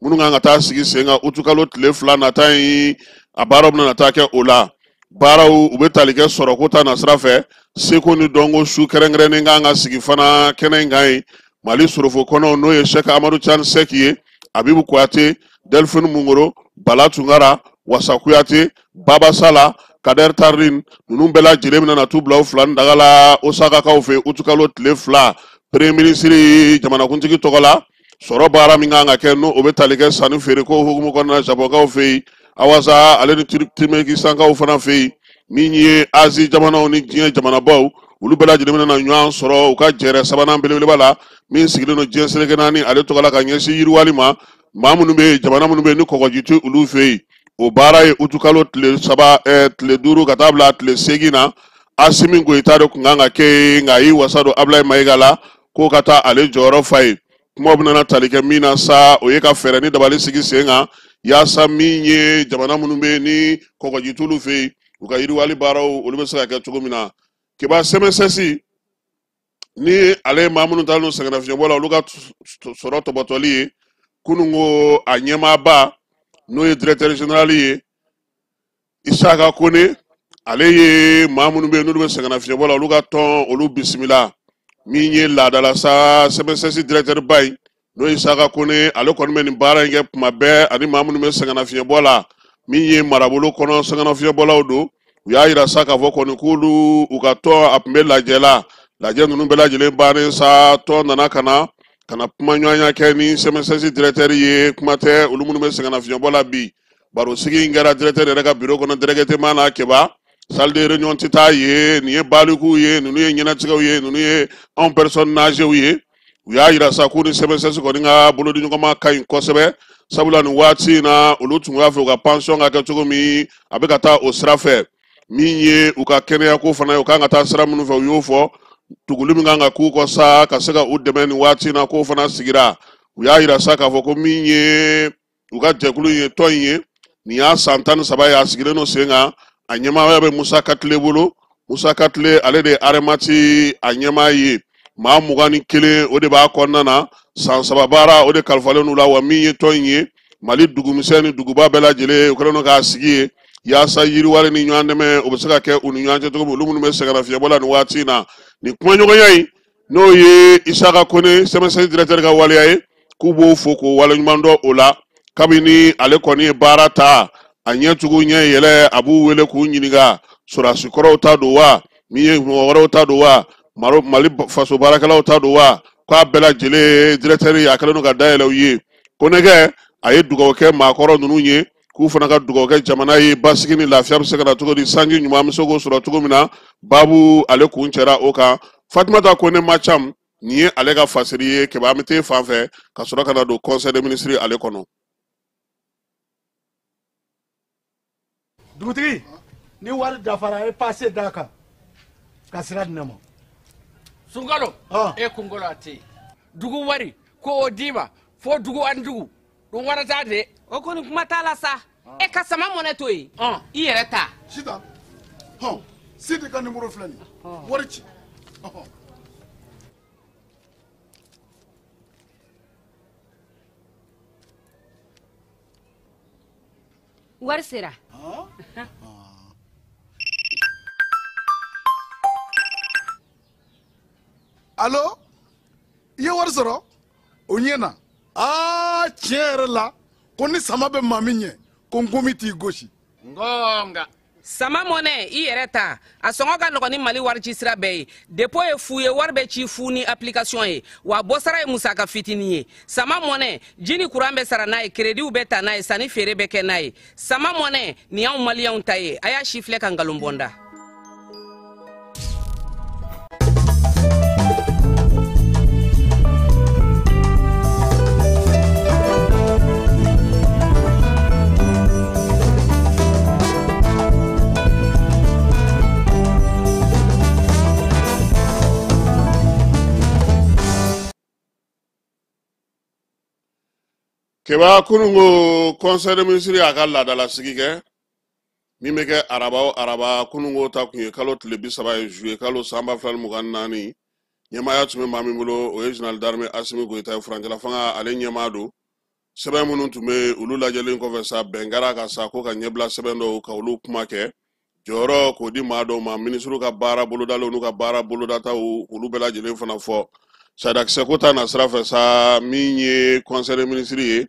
minnu kan ka taa sigi sen kan utukalo tile 2 nata in a baaraw bɛna na taa kɛ o la baaraw u bɛ tali kɛ sɔrɔ ko ta na sira fɛ seko ni dɔnko su kɛrɛnkɛrɛnnen kan ka sigi fana kɛnɛ in kan ye Mali sorofo kɔnɔ n'o ye Sheikh Amadou Tidiane Seck ye Abibu Kuyate Delphine Mungoro Bala Tunkara Wasa Kuyate Baba Sala Kader Tarrin ninnu bɛɛ lajɛlen bɛna na t'u bila u fila ni daga la Osakakaw fɛ utukalo tile 2 premier ministre jamanakuntigi tɔgɔ la sɔrɔ baara min kan ka kɛ n'o bɛ tali kɛ sanni feere ko hukumu kɔnɔna na Japonkaw fɛ yen Awaza ale ni Turkmenistankaw fana fɛ yen min ye Asie jamanaw ni diɲɛ jamanabaw olu bɛɛ lajɛlen bɛna na ɲɔgɔn sɔrɔ u ka jɛrɛ sabanan belebeleba la min sigilen don diɲɛ seleke naani ale tɔgɔ la ka ɲɛsin yiriwali ma maa minnu bɛ yen jamana minnu bɛ yen ni kɔgɔji tɛ olu fɛ yen o baara ye utukalo tile 5 ka taa bila tile 8 na Asimi Goyita de kun kan ka kɛ nka a y'i wasa don Ablaye Mayiga la k'o ka taa ale jɔyɔrɔ fa ye kuma bɛna na tali kɛ min na sa o ye ka fɛɛrɛ ni dabali sigi sen kan yaasa min ye jamana minnu bɛ yen ni kɔgɔji t'olu fɛ yen u ka yiriwali baaraw olu bɛ se ka kɛ cogo min na Keba SMSS ni ale ye maa minnu taalen don sɛgɛnnafiɲɛbɔ la olu ka sɔrɔ tɔbɔtɔli ye kunun ko a ɲɛmaaba n'o ye directeur général ye Isaka Kone ale ye maa minnu bɛ yen n'olu bɛ sɛgɛnnafiɲɛbɔ la olu ka tɔn olu bisimila min ye laadala sa SMSS directeur ba ye n'o ye Isaka Kone ale kɔni bɛ nin baara in kɛ kuma bɛɛ ani maa minnu bɛ sɛgɛnnafiɲɛbɔ la min ye marabolo kɔnɔ sɛgɛnnafiɲɛbɔlaw don u y'a yira sa k'a fɔ kɔni k'olu u ka tɔn a tun bɛ lajɛ la lajɛ ninnu bɛɛ lajɛlen bannen sa tɔn nana ka na kuma ɲɔgɔnya kɛ ni CMSS directeur ye kuma tɛ olu minnu bɛ sɛgɛnnafiɲɛbɔ la bi baro sigi in kɛra directeur yɛrɛ ka bureau kɔnɔ délégué ma na Keba salle de réunion tɛ taa ye nin ye balikuw ye ninnu ye ɲɛnatigɛw ye ninnu ye anw personnes âgées ye u y'a yira sa k'u ni CMSS kɔni ka bolodiɲɔgɔnma ka ɲi kosɛbɛ sabula nin waati in na olu tun y'a fɛ u ka pension ka kɛ cogo min a bɛ ka taa o sira fɛ min ye u ka kɛnɛyako fana ye u kan ka taa sira minnu fɛ u y'o fɔ tuguli min kan ka k'u kɔ sa ka se ka u dɛmɛ nin waati in na k'o fana sigira u y'a yira sa k'a fɔ ko min ye u ka jɛkulu ye tɔn in ye nin y'a san 13 ye a sigilen no sen kan a ɲɛmaaya bɛ Musa Katile bolo Musa Katile ale de ye Aremati a ɲɛmaa ye maa 21 o de b'a kɔnɔna na san 3 baara o de kalifalen n'u la wa min ye tɔn in ye Mali dugumisɛn ni duguba bɛɛ lajɛlen u kɛlen don k'a sigi ye yaasa yiriwali ni ɲɔgɔn dɛmɛ o bɛ se ka kɛ u ni ɲɔgɔn cɛ cogo min olu minnu bɛ sɛgɛnnafiɲɛbɔ la nin waati in na nin kumaɲɔgɔnya in n'o ye Isaka Kone CMSS directeur ka waleya ye k'u b'o fo k'o waleɲuman dɔn o la kabini ale kɔni ye baara ta a ɲɛtugu ɲɛ yɛlɛ a b'u wele k'u ɲininka sɔrɔdasi kɔrɔw ta don wa min ye mɔgɔ wɛrɛw ta don wa Mali faso baarakɛlaw ta don wa k'a bɛɛ lajɛlen directeur a kɛlen don ka dayɛlɛ u ye ko nɛgɛ a ye dugawu kɛ maakɔrɔ ninnu ye k'u fana ka dugawu kɛ jamana ye basigi ni lafiya bɛ se ka na cogo di sanji ɲuman bɛ se k'o sɔrɔ cogo min na babu ale kun cɛra o kan Fatumata Kone Macham nin ye ale ka fasiri ye Keba an bɛ taa fan fɛ ka sɔrɔ ka na don conseil des ministres ale kɔnɔ. Dugutigi ni wari dafara e passe d'a kan ka sira di ne ma. Sunkalo e kunkolo ate dugu wari ko o d'i ma fo dugu ani dugu dun wara t'a de o kɔni kuma t'a la sa e ka sama mɔnɛ to yen i yɛrɛ ta Sitan Sidi ka numéro filɛ nin wari ci wari sera Allo i ye wari sɔrɔ o ɲɛna tiɲɛ yɛrɛ la ko ni sama bɛ maa min ɲɛ ko n gomi t'i gosi ngonga sama mɔnɛ i yɛrɛ ta a sɔngɔ ka nɔgɔn ni Mali wari ci sira bɛɛ ye dépôt ye fu ye wari bɛ ci fu ni application ye wa bɔsara ye musaka fitinin ye sama mɔnɛ ji ni courant bɛ sara n'a ye crédit bɛ ta n'a ye sanni feere bɛ kɛ n'a ye sama mɔnɛ nin y'anw maliyɛnw ta ye a y'a si filɛ ka nkalon bɔ n da. Keba kunungo conseil des ministres a ka laadala sigi kɛ min bɛ kɛ araba o araba kunungo ta kun ye kalo tile 30 ye juillet kalo san 2024 ɲɛmaaya tun bɛ maa min bolo o ye général d'armée Asimi Goyita ye furancɛla fanga ale ɲɛmaa don sɛbɛn minnu tun bɛ olu lajɛlen kɔfɛ sa bɛn kɛra ka sa ko ka ɲɛbila sɛbɛn dɔw ka olu kuma kɛ jɔyɔrɔ k'o di maa dɔw ma ministre ka baara bolodalen n'u ka baara bolodataw olu bɛɛ lajɛlen fana fɔ sadakisɛ ko ta na sira fɛ sa min ye conseil des ministres ye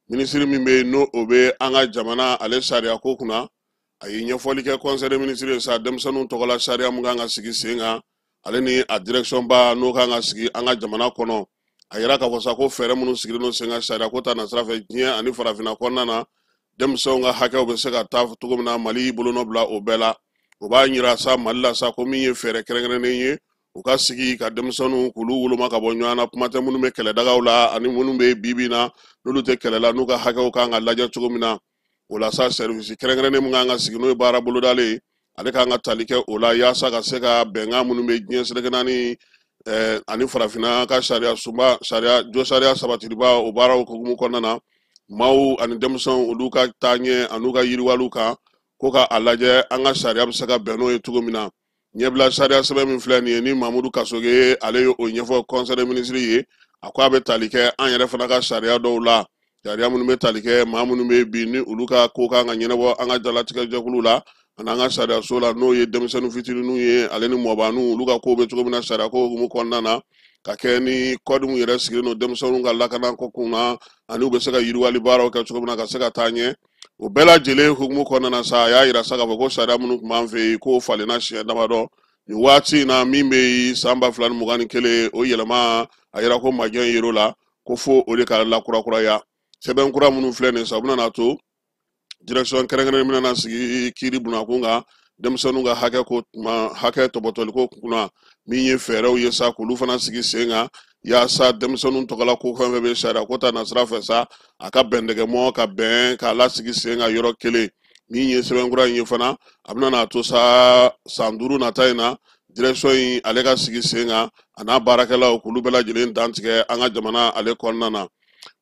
ministre min bɛ yen n'o o bɛ an ka jamana ale sariya ko kunna a ye ɲɛfɔli kɛ conseil des ministres sa denmisɛnninw tɔgɔla sariya mun kan ka sigi sen kan ale ni a direction ba n'o kan ka sigi an ka jamana kɔnɔ a yira k'a fɔ sa ko fɛɛrɛ minnu sigilen don sen kan sariya ko ta na sira fɛ diɲɛ ani farafinna kɔnɔna na denmisɛnw ka hakɛw bɛ se ka taa cogo min na Mali bolonɔ bila o bɛɛ la o b'a yira sa Mali la sa ko min ye fɛɛrɛ kɛrɛnkɛrɛnnen ye u ka sigi ka denmisɛnninw k'olu woloma ka bɔ ɲɔgɔn na kuma tɛ minnu bɛ kɛlɛdagaw la ani minnu bɛ bibi na n'olu tɛ kɛlɛ la n'u ka hakɛw kan ka lajɛ cogo min na o la sa service kɛrɛnkɛrɛnnen min kan ka sigi n'o ye baara bolodalen ye ale kan ka tali kɛ o la yaasa ka se ka bɛnkan minnu bɛ diɲɛ selekena ni ani farafinna ka sariya sunba sariya jo sariya sabatiliba o baaraw hukumu kɔnɔna na maaw ani denmisɛnw olu ka taa ɲɛ an'u ka yiriwaliw kan ko ka a lajɛ an ka sariya bɛ se ka bɛn n'o ye cogo min na ɲɛbila sariya sɛbɛn min filɛ nin ye ni Mamudu Kasoge ale ye o ɲɛfɔ conseil des ministres ye a ko a bɛ tali kɛ an yɛrɛ fana ka sariya dɔw la sariya minnu bɛ tali kɛ maa minnu bɛ bi ni olu ka ko kan ka ɲɛnabɔ an ka jalatigɛ jɛkulu la ani an ka sariyaso la n'o ye denmisɛnnin fitininw ye ale ni mɔbaninw olu ka ko bɛ cogo min na sariya ko hukumu kɔnɔna na ka kɛ ni kɔdi min yɛrɛ sigilen don denmisɛnninw ka lakana ko kunna ani u bɛ se ka yiriwali baaraw kɛ cogo min na ka se ka taa ɲɛ o bɛɛ lajɛlen hukumu kɔnɔna na sa a y'a yira sa k'a fɔ ko sariya minnu tun b'an fɛ yen k'o falenna siɲɛ damadɔ nin waati in na min bɛ san 2021 o yɛlɛma a yira ko majɛ yer'o la ko fo o de ka lakurakuraya sɛbɛn kura minnu filɛ nin sa u bɛna to direction kɛrɛnkɛrɛnnen bɛna sigi kiiri bunakun kan denmisɛnninw ka hakɛ tɔbɔtɔliko kunna min ye fɛɛrɛw ye sa k'olu fana sigi sen kan yaasa denmisɛnninw tɔgɔla ko fɛn fɛn bɛ sariya ko ta nasira fɛ sa a ka bɛndɛgɛmɔ ka bɛn k'a lasigi sen kan yɔrɔ kelen min ye sɛbɛnkura in ye fana a bɛna n'a to sa san 5 nata in na direction in ale ka sigi sen kan a n'a baarakɛlaw k'olu bɛɛ lajɛlen dantigɛ an ka jamana ale kɔnɔna na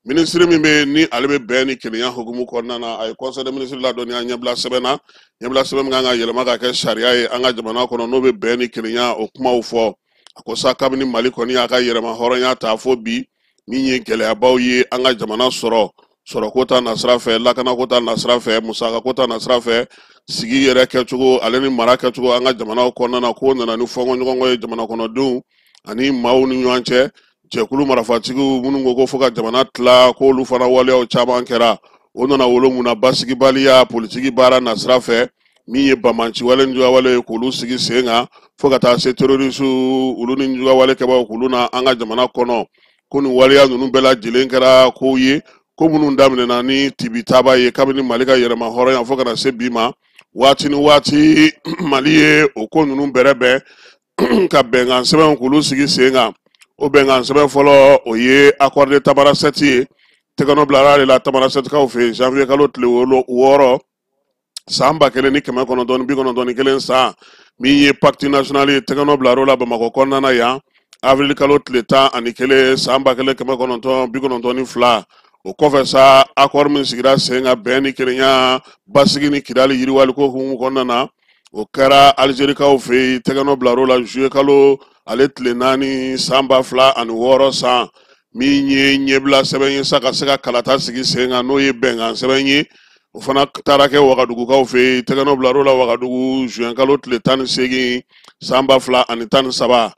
ministre min bɛ ni ale bɛ bɛn ni kelenya hukumu kɔnɔna na a ye conseil de ministre ladɔnniya ɲɛbila sɛbɛn na ɲɛbila sɛbɛn min kan ka yɛlɛma ka kɛ sariya ye an ka jamana kɔnɔ n'o bɛ bɛn ni kelenya o kumaw fɔ a ko sa kabini mali kɔni y'a ka yɛlɛma hɔrɔnya ta fo bi min ye gɛlɛyabaw ye an ka jamana sɔrɔko ta nasira fɛ lakanako ta nasira fɛ musakako ta nasira fɛ sigi yɛrɛ kɛcogo ale ni mara kɛcogo an ka jamanaw kɔnɔna na k'o nana ni fɔnkɔɲɔgɔnkɔ ye jamana kɔnɔdenw ani maaw ni ɲɔgɔn cɛ jɛkulu marafatigiw minnu ko fo ka jamana tila k'olu fana waleyaw caman kɛra o nana wolo mun na basigibaliya politiki baara nasira fɛ min ye bamanci wale ni juguwale ye k'olu sigi sen kan fo ka taa se terrorisiw olu ni juguwale kɛbaw k'olu na an ka jamana kɔnɔ ko nin waleya ninnu bɛɛ lajɛlen kɛra kow ye ko minnu daminɛna ni tibitaba ye kabini mali ka yɛlɛma hɔrɔnya fo ka na se bi ma waati ni waati mali ye o ko ninnu bɛrɛbɛn ka bɛnkan sɛbɛn k'olu sigi sen kan o bɛnkan sɛbɛn fɔlɔ o ye accord de Tamaracette ye tɛgɛnɔ bilara de la Tamaracetekaw fɛ janvier kalo tile 6 san 1991 san min ye pacte national ye tɛgɛnɔ bilar'o la Bamakɔ kɔnɔna na yan avril kalo tile 11 san 1992 o kɔfɛ sa accord min sigira sen kan bɛn ni kelenya basigi ni kidali yiriwaliko hukumu kɔnɔna na o kɛra Algérikaw fɛ tɛgɛnɔ bilar'o la juillet kalo ale tile 4 san 2006 san min ye ɲɛbila sɛbɛn ye sa ka se ka kalata sigi sen kan n'o ye bɛnkan sɛbɛn ye o fana taara kɛ Wagadugukaw fɛ tɛgɛnɔ bilar'o la Wagadugu juin kalo tile 18 san 2013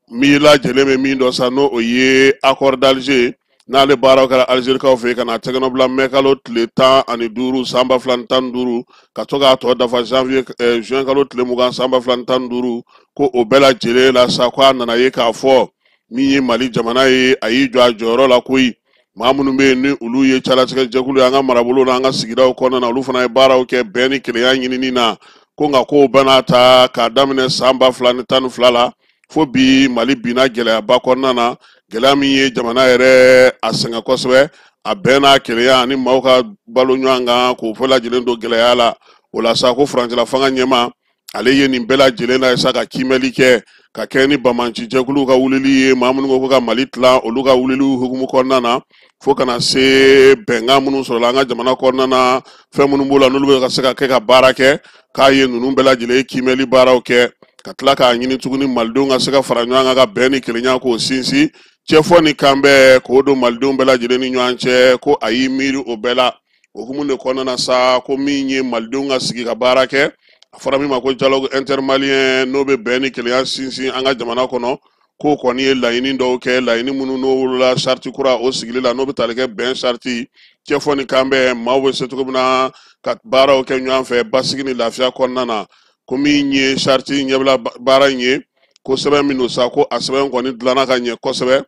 min lajɛlen bɛ min dɔ sa n'o o ye accord d'Alger n'ale baaraw kɛra Algérikaw fɛ ka na tɛgɛnɔ bila mai kalo tile 15 san 2015 ka to k'a tɔ dafa juin kalo tile 20 san 2015 ko o bɛɛ lajɛlen la sa ko a nana ye k'a fɔ min ye Mali jamana ye a y'i jɔ a jɔyɔrɔ la koyi maa minnu bɛ yen ni olu ye calatigɛ jɛkulu ye an ka marabolo na an ka sigidaw kɔnɔna na olu fana ye baaraw kɛ bɛn ni kelenya ɲinini na ko nka kow bɛɛ n'a ta k'a daminɛ san 2012 la fo bi Mali binna gɛlɛyaba kɔnɔna na gɛlɛya min ye jamana yɛrɛ a sɛgɛn kosɛbɛ a bɛn n'a kelenya ani maaw ka balo ɲɔgɔn kan k'o fɔ lajɛlen don gɛlɛya la o la sa ko furancɛla fanga ɲɛma ale ye nin bɛɛ lajɛlen na sa ka kimɛli kɛ ka kɛ ni bamanci jɛkulu ka wulili ye maa minnu ko ka Mali tilan olu ka wuliliw hukumu kɔnɔna na fo kana se bɛnkan minnu sɔrɔla an ka jamana kɔnɔna na fɛn minnu b'o la n'olu bɛ ka se ka kɛ ka baara kɛ k'a ye ninnu bɛɛ lajɛlen kimɛli baaraw kɛ ka tila k'a ɲini tuguni malidenw ka se ka fara ɲɔgɔn kan ka bɛn ni kelenya k'o sinsin cɛfɔ ni kan bɛɛ k'o don malidenw bɛɛ lajɛlen ni ɲɔgɔn cɛ ko a y'i miiri o bɛɛ la hukumu de kɔnɔna na sa ko min ye malidenw ka sigi ka baara kɛ a fɔra min ma ko dialogue intermalien n'o bɛ bɛn ni kelenya sinsin an ka jamana kɔnɔ k'o kɔni ye laɲini dɔw kɛ laɲini minnu n'o wolola sariti kura o sigili la n'o bɛ tali kɛ bɛn sariti cɛfɔ ni kan bɛɛ maaw bɛ se cogo min na ka baaraw kɛ ɲɔgɔn fɛ basigi ni lafiya kɔnɔna na ko min ye sariti ɲɛbila baara in ye ko sɛbɛn min don sa ko a sɛbɛn kɔni dilanna ka ɲɛ kosɛbɛ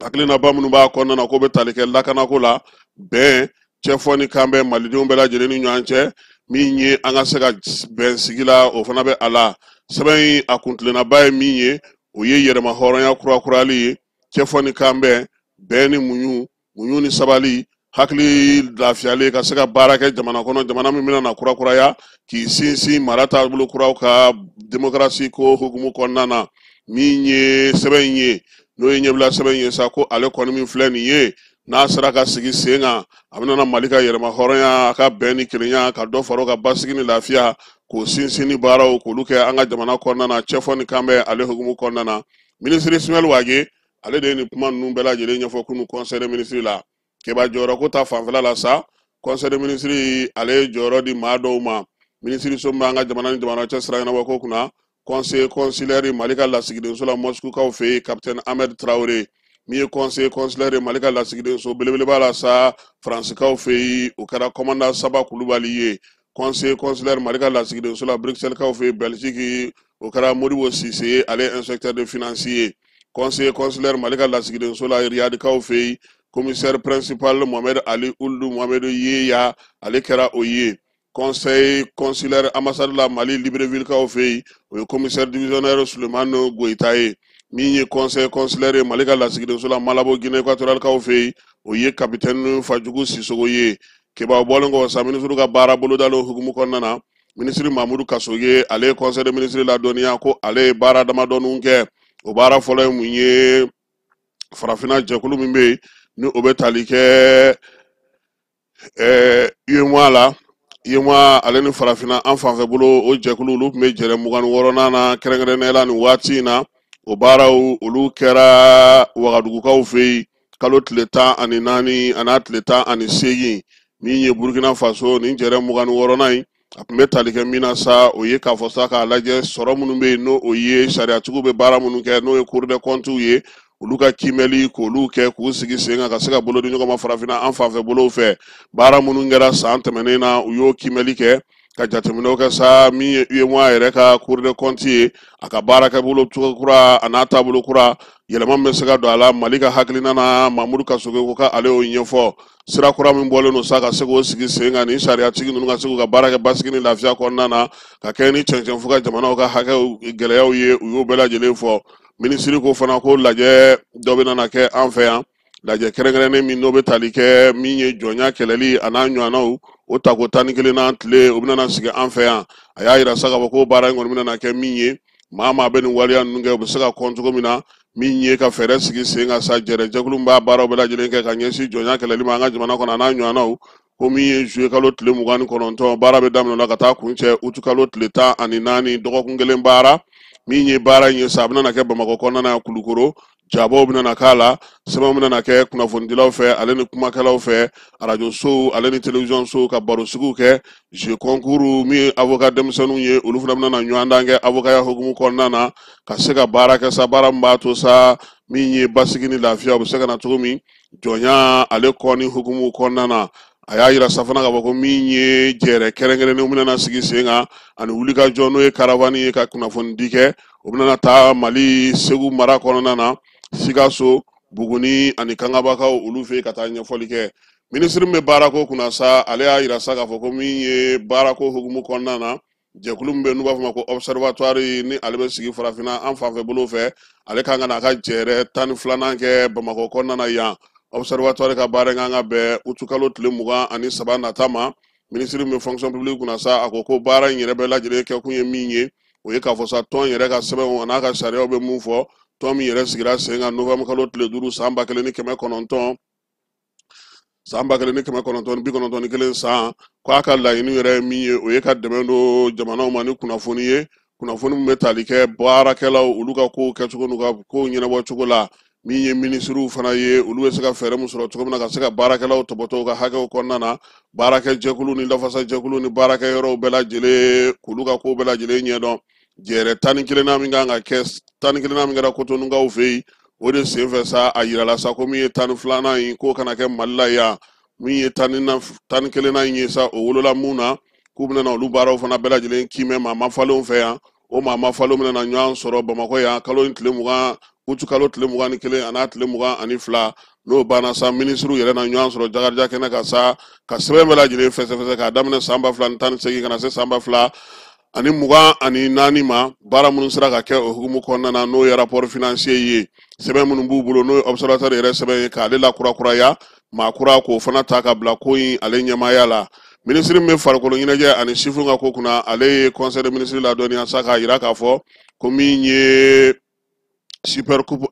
hakilinaba minnu b'a kɔnɔna na k'o bɛ tali kɛ lakanako la bɛn cɛfɔ ni kan bɛɛ malidenw bɛɛ lajɛlen ni ɲɔgɔn cɛ min ye an ka se ka bɛn sigi la o fana bɛ a la sɛbɛn in a kuntilennaba ye min ye o ye yɛrɛma hɔrɔnya kurakurali ye cɛfɔ ni kan bɛn ni muɲu ni sabali hakili lafiyalen ka se ka baara kɛ jamana kɔnɔ jamana min bɛna na kurakuraya k'i sinsin mara taabolo kuraw ka démocratie ko hukumu kɔnɔna na min ye sɛbɛn in ye n'o ye ɲɛbila sɛbɛn ye sa ko ale kɔni min filɛ nin ye n'a sera ka sigi sen kan a bɛna Mali ka yɛrɛma hɔrɔnya a ka bɛn ni kelenya ka dɔ fara o ka basigi ni lafiya k'o sinsin ni baaraw k'olu kɛ an ka jamana kɔnɔna na cɛfɔ ni kan bɛ ale hukumu kɔnɔna na minisiri Ismaël Wage ale de ye nin kuma ninnu bɛɛ lajɛlen ɲɛfɔ kunu conseil des ministres la kɛba jɔyɔrɔ ko ta fanfɛla la sa conseil des ministres ale ye jɔyɔrɔ di maa dɔw ma minisiri so min b'an ka jamana ni jamana cɛ sira ɲɛnabɔ ko kunna conseil consulaire Mali ka lasigidenso la Moscou kaw fɛ yen capitaine Ahmed Traoré min ye conseiller consulaire Mali ka lasigiden so belebeleba la sa faransikanw fɛ yen o kɛra commandant Saba Kulubali ye conseiller consulaire Mali ka lasigiden so la Bruxelles kaw fɛ yen Belgique o kɛra Modibo Sise ye ale inspecteur de financier conseiller consulaire Mali ka lasigiden so la Riyad kaw fɛ yen commissaire principal Mohamed Ali Ould Mohamed Yeya ale kɛra o ye conseil consulaire ambassade la Mali Libreville kaw fɛ yen o ye commissaire divisionnaire Sulemani Goita ye min ye conseil consulaire Mali ka lasigiden so la Malabo Guinée équatoriale kaw fɛ yen o ye capitaine Fajugu Sisogo ye kebaw bɔlen kɔ sa ministre ka baara bolodalo hukumu kɔnɔna na ministre Mamadou Kasoge ale conseil de ministre la dɔnniya ko ale baara damadɔninw kɛ o baara fɔlɔ ye mun ye farafina jɛkulu min bɛ yen ni o bɛ tali kɛ UEMOA la UEMOA ale ni farafina an fanfɛ bolo o jɛkulu olu tun bɛ jɛrɛ 26nan na kɛrɛnkɛrɛnnenya la nin waati in na o baaraw olu kɛra Wagadugukaw fɛ yen kalo tile 14 an'a tile 18 min ye Burkina Faso nin jɛrɛ 26nan in a tun bɛ tali kɛ min na sa o ye k'a fɔ sa k'a lajɛ sɔrɔ minnu bɛ yen n'o o ye sariyatigiw bɛ baara minnu kɛ n'o ye Cour des comptes ye olu ka kimɛli k'olu kɛ k'u sigi sen kan ka se ka bolo di ɲɔgɔn ma farafina an fanfɛ bolow fɛ baara minnu kɛra san tɛmɛnen na u y'o kimɛli kɛ ka jateminɛw kɛ sa min ye UEMOA yɛrɛ ka Cour des comptes ye a ka baarakɛbolo cogo kura a n'a taabolo kura yɛlɛma min bɛ se ka don a la Mali ka hakilina na Mamadou Kasoge ko ka ale y'o ɲɛfɔ sira kura min bɔlen don sa ka se k'o sigi sen kan ni sariyatigi ninnu ka se k'u ka baara kɛ basigi ni lafiya kɔnɔna na ka kɛ ni cɛncɛn fo ka jamanaw ka hakɛw gɛlɛyaw ye u y'o bɛɛ lajɛlen fɔ ministre ko fana ko lajɛ dɔ bɛ nana kɛ an fɛ yan lajɛ kɛrɛnkɛrɛnnen min n'o bɛ tali kɛ min ye jɔnya kɛlɛli a n'a ɲɔgɔnnaw o tako 11 na tile o bɛna sigi an fɛ yan a y'a yira sa k'a fɔ ko baara in kɔni bɛna kɛ min ye maa bɛ nin waleya ninnu kɛ u bɛ se ka kɔn cogo min na min ye ka fɛɛrɛ sigi sen kan sa jɛkulu min b'a baaraw bɛɛ lajɛlen kɛ ka ɲɛsin jɔnya kɛlɛli ma an ka jamana kɔnɔ a n'a ɲɔgɔnnaw ko min ye juillet kalo tile 29 baara bɛ daminɛ o la ka taa kuncɛ août kalo tile 14 dɔgɔkun kelen baara min ye baara in ye sa a bɛna kɛ Bamakɔ kɔnɔna na Kulukoro jabaw bɛna k'a la sɛbɛnw bɛna kɛ kunnafonidilaw fɛ ale ni kumakɛlaw fɛ radio sow ale ni télévision sow ka barosigiw kɛ jeu concours min ye avocat denmisɛnninw ye olu fana bɛna ɲɔgɔn dan kɛ avocaya hukumu kɔnɔna na ka se ka baara kɛ sa baara min b'a to sa min ye basigi ni lafiya o bɛ se ka na cogo min jɔnya ale kɔni hukumu kɔnɔna na a y'a yira sa fana k'a fɔ ko min ye jɛrɛ kɛrɛnkɛrɛnnenw bɛna sigi sen kan ani wulikajɔ n'o ye caravane ye ka kunnafoni di kɛ o bɛna taa Mali Segu mara kɔnɔna na Sikaso Buguni ani Kangabakaw olu fɛ ka taa ɲɛfɔli kɛ ministre min bɛ baarako kunna sa ale y'a yira sa k'a fɔ ko min ye baarako hukumu kɔnɔna na jɛkulu min bɛ n'u b'a fɔ ma ko observatoire ni ale bɛ sigi farafina an fanfɛ bolo fɛ ale kan ka n'a ka jɛrɛ 12nan kɛ Bamakɔ kɔnɔna na yan observatoire ka baara kan ka bɛn août kalo tile 23 nata ma ministre min bɛ fonction publique kunna sa a ko ko baara in yɛrɛ bɛɛ lajɛlen kɛ kun ye min ye o ye k'a fɔ sa tɔn yɛrɛ ka sɛbɛnw n'a ka sariyaw bɛ mun fɔ tɔn min yɛrɛ sigira sen kan novembre kalo tile 5 san 1991 san 1991 san k'a ka laɲini yɛrɛ ye min ye o ye ka dɛmɛ don jamanaw ma ni kunnafoni ye kunnafoni min bɛ tali kɛ baarakɛlaw olu ka kow kɛcogo n'u ka kow ɲɛnabɔ cogo la min ye ministrew fana ye olu bɛ se ka fɛɛrɛ min sɔrɔ cogo min na ka se ka baarakɛlaw tɔbɔtɔ ka hakɛw kɔnɔna na baarakɛ jɛkulu ni lafasa jɛkulu ni baarakɛ yɔrɔw bɛɛ lajɛlen k'olu ka kow bɛɛ lajɛlen ɲɛdɔn jɛrɛ 11 min kan ka kɛ 11 min kɛra Kotonukaw fɛ yen o de senfɛ sa a yirala sa ko min ye 12nan in k'o kana kɛ Mali la yan min ye 11nan in ye sa o wolola mun na k'u bɛna olu baaraw fana bɛɛ lajɛlen kimɛ maa ma falenw fɛ yan o maa ma falenw bɛna ɲɔgɔn sɔrɔ Bamakɔ yan kalo tile 20 août kalo tile 21 an'a tile 22 n'o banna sa ministrew yɛrɛ na ɲɔgɔn sɔrɔ Jakarija kɛnɛ ka sa ka sɛbɛn bɛɛ lajɛlen fɛsɛfɛsɛ k'a daminɛ san 2018 kana se san 2024 ma baara minnu sera ka kɛ o hukumu kɔnɔna na n'o ye rapport financier ye sɛbɛn minnu b'u bolo n'o ye observateur yɛrɛ sɛbɛn ye k'ale lakurakuraya maa kura k'o fana ta ka bila ko in ale ɲɛmaaya la ministre min bɛ farikolo ɲɛnajɛ ani chiffres ka ko kunna ale ye conseil de ministre la dɔnniya sa k'a yira k'a fɔ ko min ye super coupe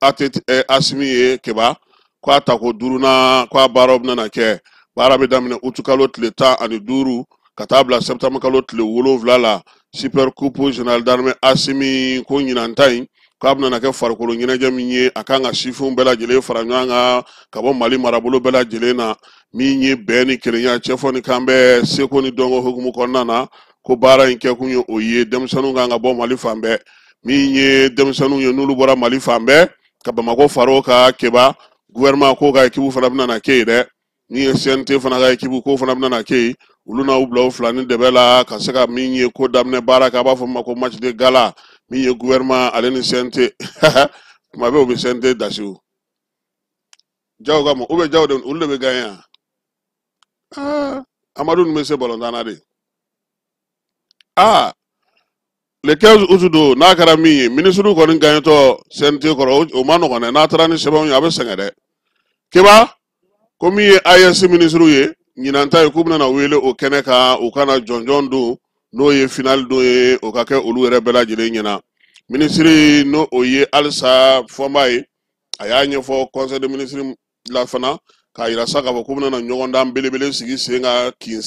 Asimi ye keba k'a ta ko 5nan k'a baaraw bɛna kɛ baara bɛ daminɛ août kalo tile 15 ka taa bila septembre kalo tile 7 la super coupe général d'armée Asimi ko ɲinan ta in k'a bɛna kɛ farikolo ɲɛnajɛ min ye a kan ka chiffres bɛɛ lajɛlen fara ɲɔgɔn kan ka bɔ Mali marabolo bɛɛ lajɛlen na min ye bɛn ni kelenya cɛfɔ ni kan bɛ seko ni dɔnko hukumu kɔnɔna na ko baara in kɛ kun ye o ye denmisɛnninw kan ka bɔ Mali fan bɛɛ min ye denmisɛnninw ye n'olu bɔra Mali fan bɛɛ ka Bamako faro ka keba gouvernement ko ka ekibu fana bina na ke de ni CNT fana ka ekibu ko fana bina na ke ulu na ubla o flani de bela ka se ka min ye ko damne baraka ba fo mako match de gala min ye gouvernement ale ni CNT kuma be o be CNT dasiu jaw ga mo o be jaw de ulu be ganya Amadou me se bolondana de le 15 août do n'a kɛra min ye ministre kɔni gagnetɔ CNT kɔrɔ o ma nɔgɔn dɛ n'a taara ni sɛbɛnw ye a bɛ sɛgɛn dɛ keba ko min ye AES ministre ye ɲinan ta ye k'u bɛna wele o kɛnɛ kan u kana jɔnjɔn don n'o ye final don ye o ka kɛ olu yɛrɛ bɛɛ lajɛlen ɲɛna ministre n'o o ye halisa fɔnba ye a y'a ɲɛfɔ conseil de ministre la fana k'a yira sa k'a fɔ k'u bɛna ɲɔgɔndan belebele sigi sen kan kin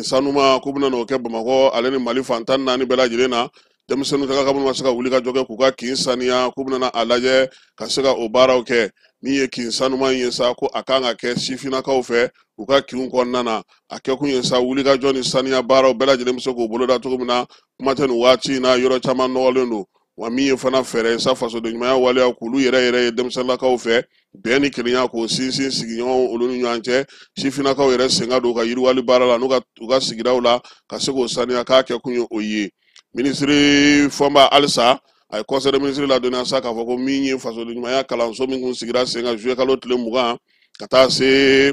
sanuma k'u bɛna n'o kɛ Bamakɔ ale ni Mali fantan naani bɛɛ lajɛlen na denmisɛnninw taga ka minnu ma se ka wuli ka jɔ kɛ k'u ka kin saniya k'u bɛna a lajɛ ka se ka o baaraw kɛ min ye kin sanuma in ye sa ko a kan ka kɛ sifinnakaw fɛ u ka kinw kɔnɔna na a kɛkun ye sa wuli ka jɔ ni saniya baaraw bɛɛ lajɛlen bɛ se k'o boloda cogo min na kuma tɛ nin waati in na yɔrɔ caman nɔgɔlen don wa min ye fana fɛɛrɛ ye sa fasoden ɲumanya waleya k'olu yɛrɛ ye denmisɛnninlakaw fɛ bɛn ni kelenya k'o sinsin sigiɲɔgɔnw olu ni ɲɔgɔn cɛ sifinnakaw yɛrɛ sen ka don u ka yiriwali baara la n'u ka sigidaw la ka se k'o saniya k'a kɛkun ye o ye ministre fɔnba halisa a ye conseil de ministre ladɔnniya sa k'a fɔ ko min ye fasoden ɲumanya kalanso min kun sigira sen kan juillet kalo tile 20 ka taa se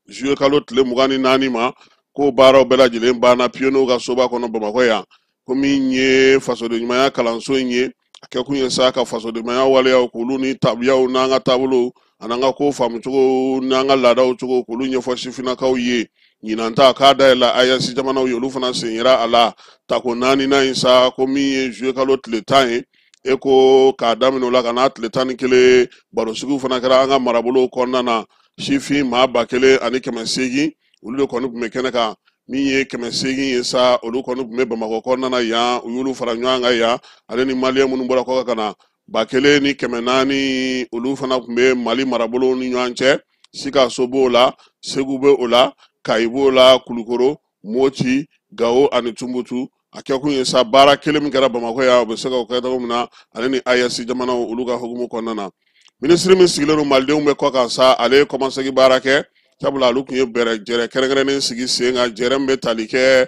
juillet kalo tile 24 ma k'o baaraw bɛɛ lajɛlen banna pionnew ka soba kɔnɔ Bamakɔ yan ko min ye fasoden ɲumanya kalanso in ye a kɛkun ye sa ka fasoden ɲumanya waleyaw k'olu ni tabiyaw n'an ka taabolow an'an ka kow faamu cogo n'an ka laadaw cogo k'olu ɲɛfɔ sifinnakaw ye ɲinan ta k'a dayɛlɛ AES jamanaw ye olu fana sen yera a la tako 4nan in sa ko min ye juillet kalo tile 10 ye e ko k'a daminɛ o la ka n'a tile 11 barosigiw fana kɛra an ka marabolow kɔnɔna na sifin maa 1800 olu de kɔni tun bɛ kɛnɛ kan min ye 800 ye sa olu kɔni tun bɛ Bamakɔ kɔnɔna na yan u y'olu fara ɲɔgɔn kan yan ale ni maliyɛn minnu bɔra kɔkan ka na 1400 olu fana tun bɛ Mali marabolow ni ɲɔgɔn cɛ Sikaso b'o la Segu bɛ o la Kayi b'o la Kulukoro Moti Gao ani Tunbutu a kɛkun ye sa baara kelen min kɛra Bamakɔ yan o bɛ se ka o kɛ cogo min na ale ni AES jamanaw olu ka hukumu kɔnɔna na ministre min sigilen don malidenw bɛ kɔ kan sa ale ye kɔmasegi baara kɛ sabula olu tun ye jɛrɛ kɛrɛnkɛrɛnnen sigi sen kan jɛrɛ min bɛ tali kɛ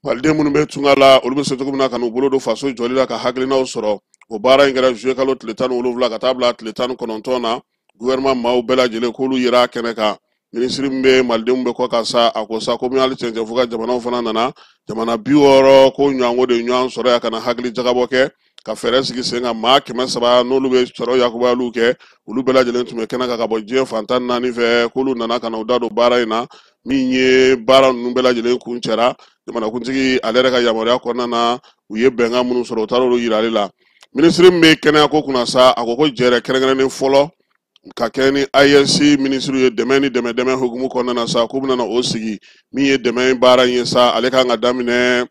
maliden minnu bɛ tunga la olu bɛ se cogo min na ka n'u bolo don faso jɔli la ka hakilinaw sɔrɔ o baara in kɛra juillet kalo tile 17 ka taa bila tile 19 na gouvernement maaw bɛɛ lajɛlen k'olu yera kɛnɛ kan ministre min bɛ malidenw bɛ kɔ kan sa a ko sa komi hali cɛncɛn fo ka jamanaw fana nana jamana 60 ko ɲɔgɔnko de ɲɔgɔn sɔrɔ yan ka na hakili jagabɔ kɛ ka fɛɛrɛ sigi sen kan maa 300 n'olu bɛ sɔrɔ yakubaliw kɛ olu bɛɛ lajɛlen tun bɛ kɛnɛ kan ka bɔ diɲɛ fantan naani fɛ k'olu nana ka na u da don baara in na min ye baara ninnu bɛɛ lajɛlen kun cɛra jamanakuntigi ale yɛrɛ ka yamaruya kɔnɔna na u ye bɛnkan minnu sɔrɔ u taara olu yira ale la ministre min bɛ kɛnɛya ko kunna sa a ko jɛrɛ kɛrɛnkɛrɛnnen fɔlɔ ka kɛ ni AES ministre ye dɛmɛ ni dɛmɛ hukumu kɔnɔna na sa k'u bɛna o sigi min ye dɛmɛ baara in ye sa ale kan ka daminɛ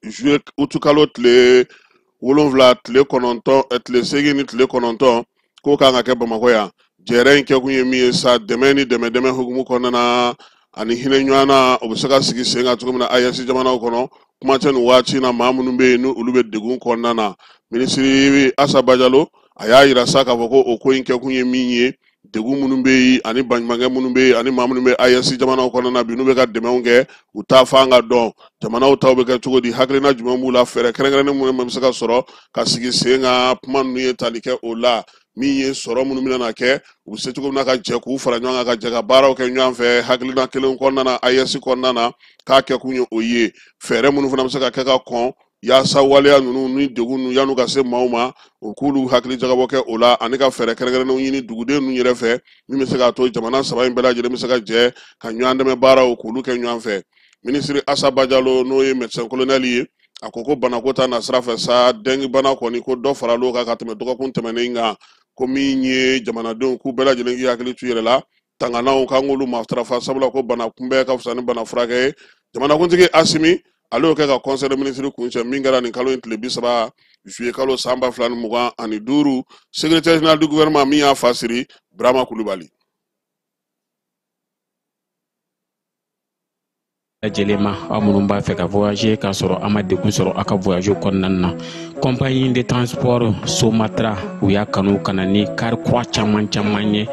juillet août kalo tile 7 tile 9 tile 8 ni tile 9 k'o kan ka kɛ Bamakɔ yan jɛrɛ in kɛkun ye min ye sa dɛmɛ ni dɛmɛ hukumu kɔnɔna na ani hinɛ ɲɔgɔn na o bɛ se ka sigi sen kan cogo min na AES jamanaw kɔnɔ kuma tɛ nin waati in na maa minnu bɛ yen n'olu bɛ degun kɔnɔna na ministre Assa Bajalo a y'a yira sa k'a fɔ ko o ko in kɛkun ye min ye degun minnu bɛ yen ani baɲumankɛ minnu bɛ yen ani maa minnu bɛ AES jamanaw kɔnɔna na bi n'u bɛ ka dɛmɛw kɛ u t'a fɔ an ka dɔn jamanaw taw bɛ kɛ cogo di hakilina jumɛn b'u la fɛɛrɛ kɛrɛnkɛrɛnnen minnu bɛ se ka sɔrɔ ka sigi sen kan kuma ninnu ye tali kɛ o la min ye sɔrɔ minnu bɛna kɛ u bɛ se cogo min na ka jɛ k'u fara ɲɔgɔn kan ka jɛ ka baaraw kɛ ɲɔgɔn fɛ hakilina kelen kɔnɔna na AES kɔnɔna na k'a kɛkun ye o ye fɛɛrɛ minnu fana bɛ se ka kɛ ka kɔn yaasa waleya ninnu ni degun ninnu yan'u ka se maaw ma o k'olu hakili jagabɔ kɛ o la ani ka fɛɛrɛ kɛrɛnkɛrɛnnenw ɲini duguden ninnu yɛrɛ fɛ min bɛ se k'a to jamana 3 in bɛɛ lajɛlen bɛ se ka jɛ ka ɲɔgɔn dɛmɛ baaraw k'olu kɛ ɲɔgɔn fɛ ministre Assa Bajalo n'o ye médecin colonel ye a ko banako ta na sira fɛ sa dengue bana kɔni ko dɔ faral'o kan ka tɛmɛ dɔgɔkun tɛmɛnen kan ko min ye jamanadenw k'u bɛɛ lajɛlen k'i hakili to i yɛrɛ la tanganaw k'an k'olu matarafa sabula ko bana kunbɛn ka fisa ni bana furakɛ ye jamanakuntigi Asimi ale y'o kɛ ka conseil de ministre kuncɛ min kɛra nin kalo in tile 30 juillet kalo san 2025 secrétaire général du gouvernement min y'a fasiri Brahma Kulibali. Jelema amunumba fait ka voyager ka soro amade kun soro aka voyager konnanna compagnie de transport Somatra u ya kanu kanani kar kwa chaman chamanye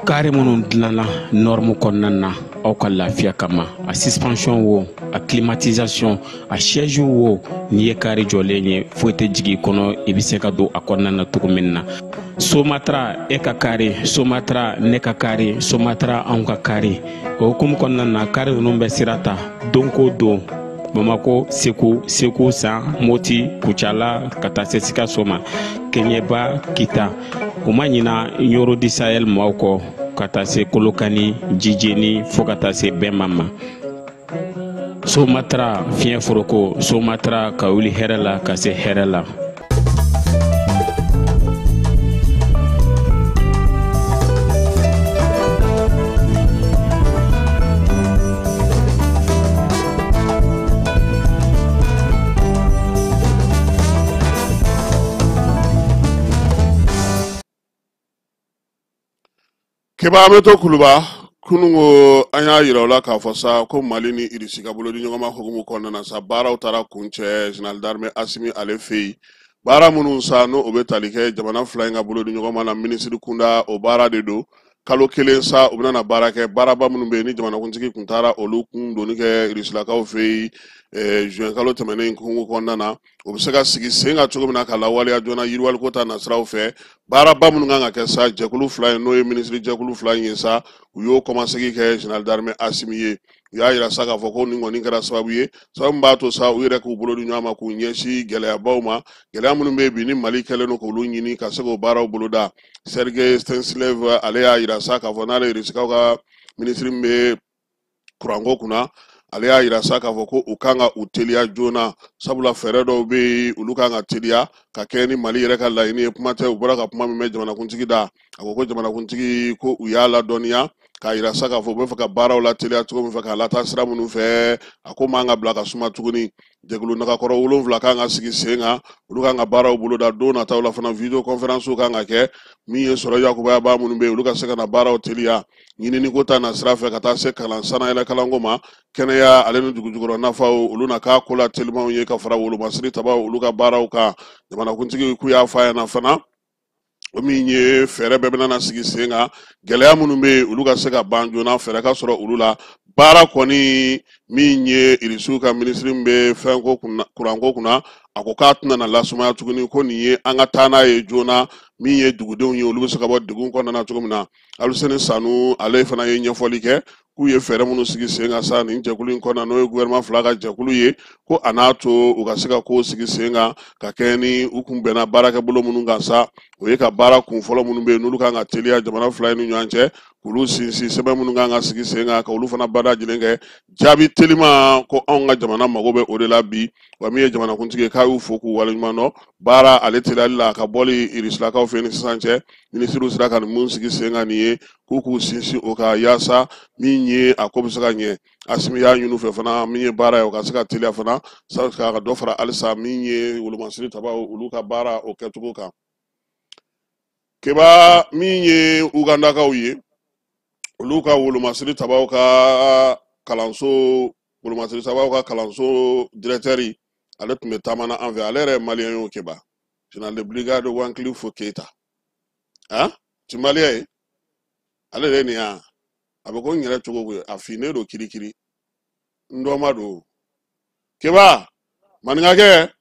kare munun dilana norme konnanna aw ka lafiya kama a suspension wo a climatisation a siège wo ni ye kare jolenye foite jigi kono ibise ka do akonnanna tukuminna Somatra e ka kare Somatra ne ka kare Somatra an ka kare o kum konnanna kare numbe sirata donko do Bamako Sekou San Moti Kuchala kata sesika soma Kenyeba Kita umanyina Nyoro di Sahel mawko kata se Kolokani Jijeni fo kata se Bemama Somatra fiyen foroko Somatra ka wuli herela ka se herela Keba ameto kuluba kunungo anya yiraula ka fosa ko Mali ni irisi ka bolo di nyoma hukumu konna na sa bara utara kunche General d'Armée Assimi Alefei bara munun sa no obetalike jamana flying bolo di nyoma na ministre kunda o bara de do kalo kelen sa obna na bara ke bara ba munun be ni jamana kuntiki kuntara olu kun doni ke irisi la ka ofei juin kalo temene kungu konna na obisaka sigi senga chogo na kala wali ajona yirwal kota na sraw fe bara ba munun nga ke sa jekulu flying no ministre jekulu flying sa uyo commencé ki ke General d'Armée Assimi ya ira saka foko ningo ninkara sababu ye sababu mbato sa uire ku bolo di nyama ku nyeshi gele ya bauma gele ya munun be bi ni Mali kele no ko lu nyini ka sego bara bolo da Sergei Stanislav alea ira saka vonale risika ka ministre mbe kurango kuna alea ira saka foko ukanga utelia jona sabula feredo be ulukanga telia ka keni Mali reka laini pumate ubara ka puma me jamana kuntigi da akoko jamana kuntigi ko uyala donia ka ira saka fo be faka bara wala telia tuko me faka lata sira munu fe akoma anga blaka suma tuguni jegulu naka koro ulon vlaka nga sigi senga ulukanga bara ubulo da dona tawla fana video conference ukanga ke mi soro yakuba ba munu be uluka seka na bara telia nyini ni kota na sira fe kata se kala sana ila kala ngoma kene ya alenu jugujugoro nafa uluna ka kula telma unye ka fara ulu masri taba uluka bara uka jamana kuntigi ku ya fa na fana ominye fere bebena na sigi senga gelea munumbe uluka seka banjo na fere ka soro ulula bara koni minye irisuka ministri mbe fenko kurango kuna akoka tuna na lasuma tukuni ko niye anga tana ye jona minye dugudenw ye uluka seka bo dugun ko na tukumina aluseni sanu ale fana ye nyefoli ke ku ye fere munu sigi senga sa ni jekulu ko na no gouvernement flaga jekulu ye ko anato ukaseka ko sigi senga ka keni ukumbe na baraka bolo munu ngasa oye ka bara kun folo munu be nulu kanga telia jamana fly ni nyanche kulu sinsi sebe munu nganga sigi senga ka ulu fana bada jilenge jabi telima ko onga jamana magobe odela bi wa miye jamana kuntige ka u foku walimano bara ale telia ka boli irisla ka ofeni sanche ministru sira kan mun sigi senga niye kuku sinsi oka yasa minye akobisaka nye Assimi ya nyunu fe fana minye bara ya okasaka telia fana sa ka dofara alisa minye ulumansiri taba uluka bara oketuko keba minye Uganda ka uye uluka ulumasiri taba ka kalanso ulumasiri taba ka kalanso directeur ale tume tamana enve alere malien yo keba General de brigade Wycliffe Keita ti malien ale le ni abeko nyere chogo afine do kirikiri ndo mado keba maningake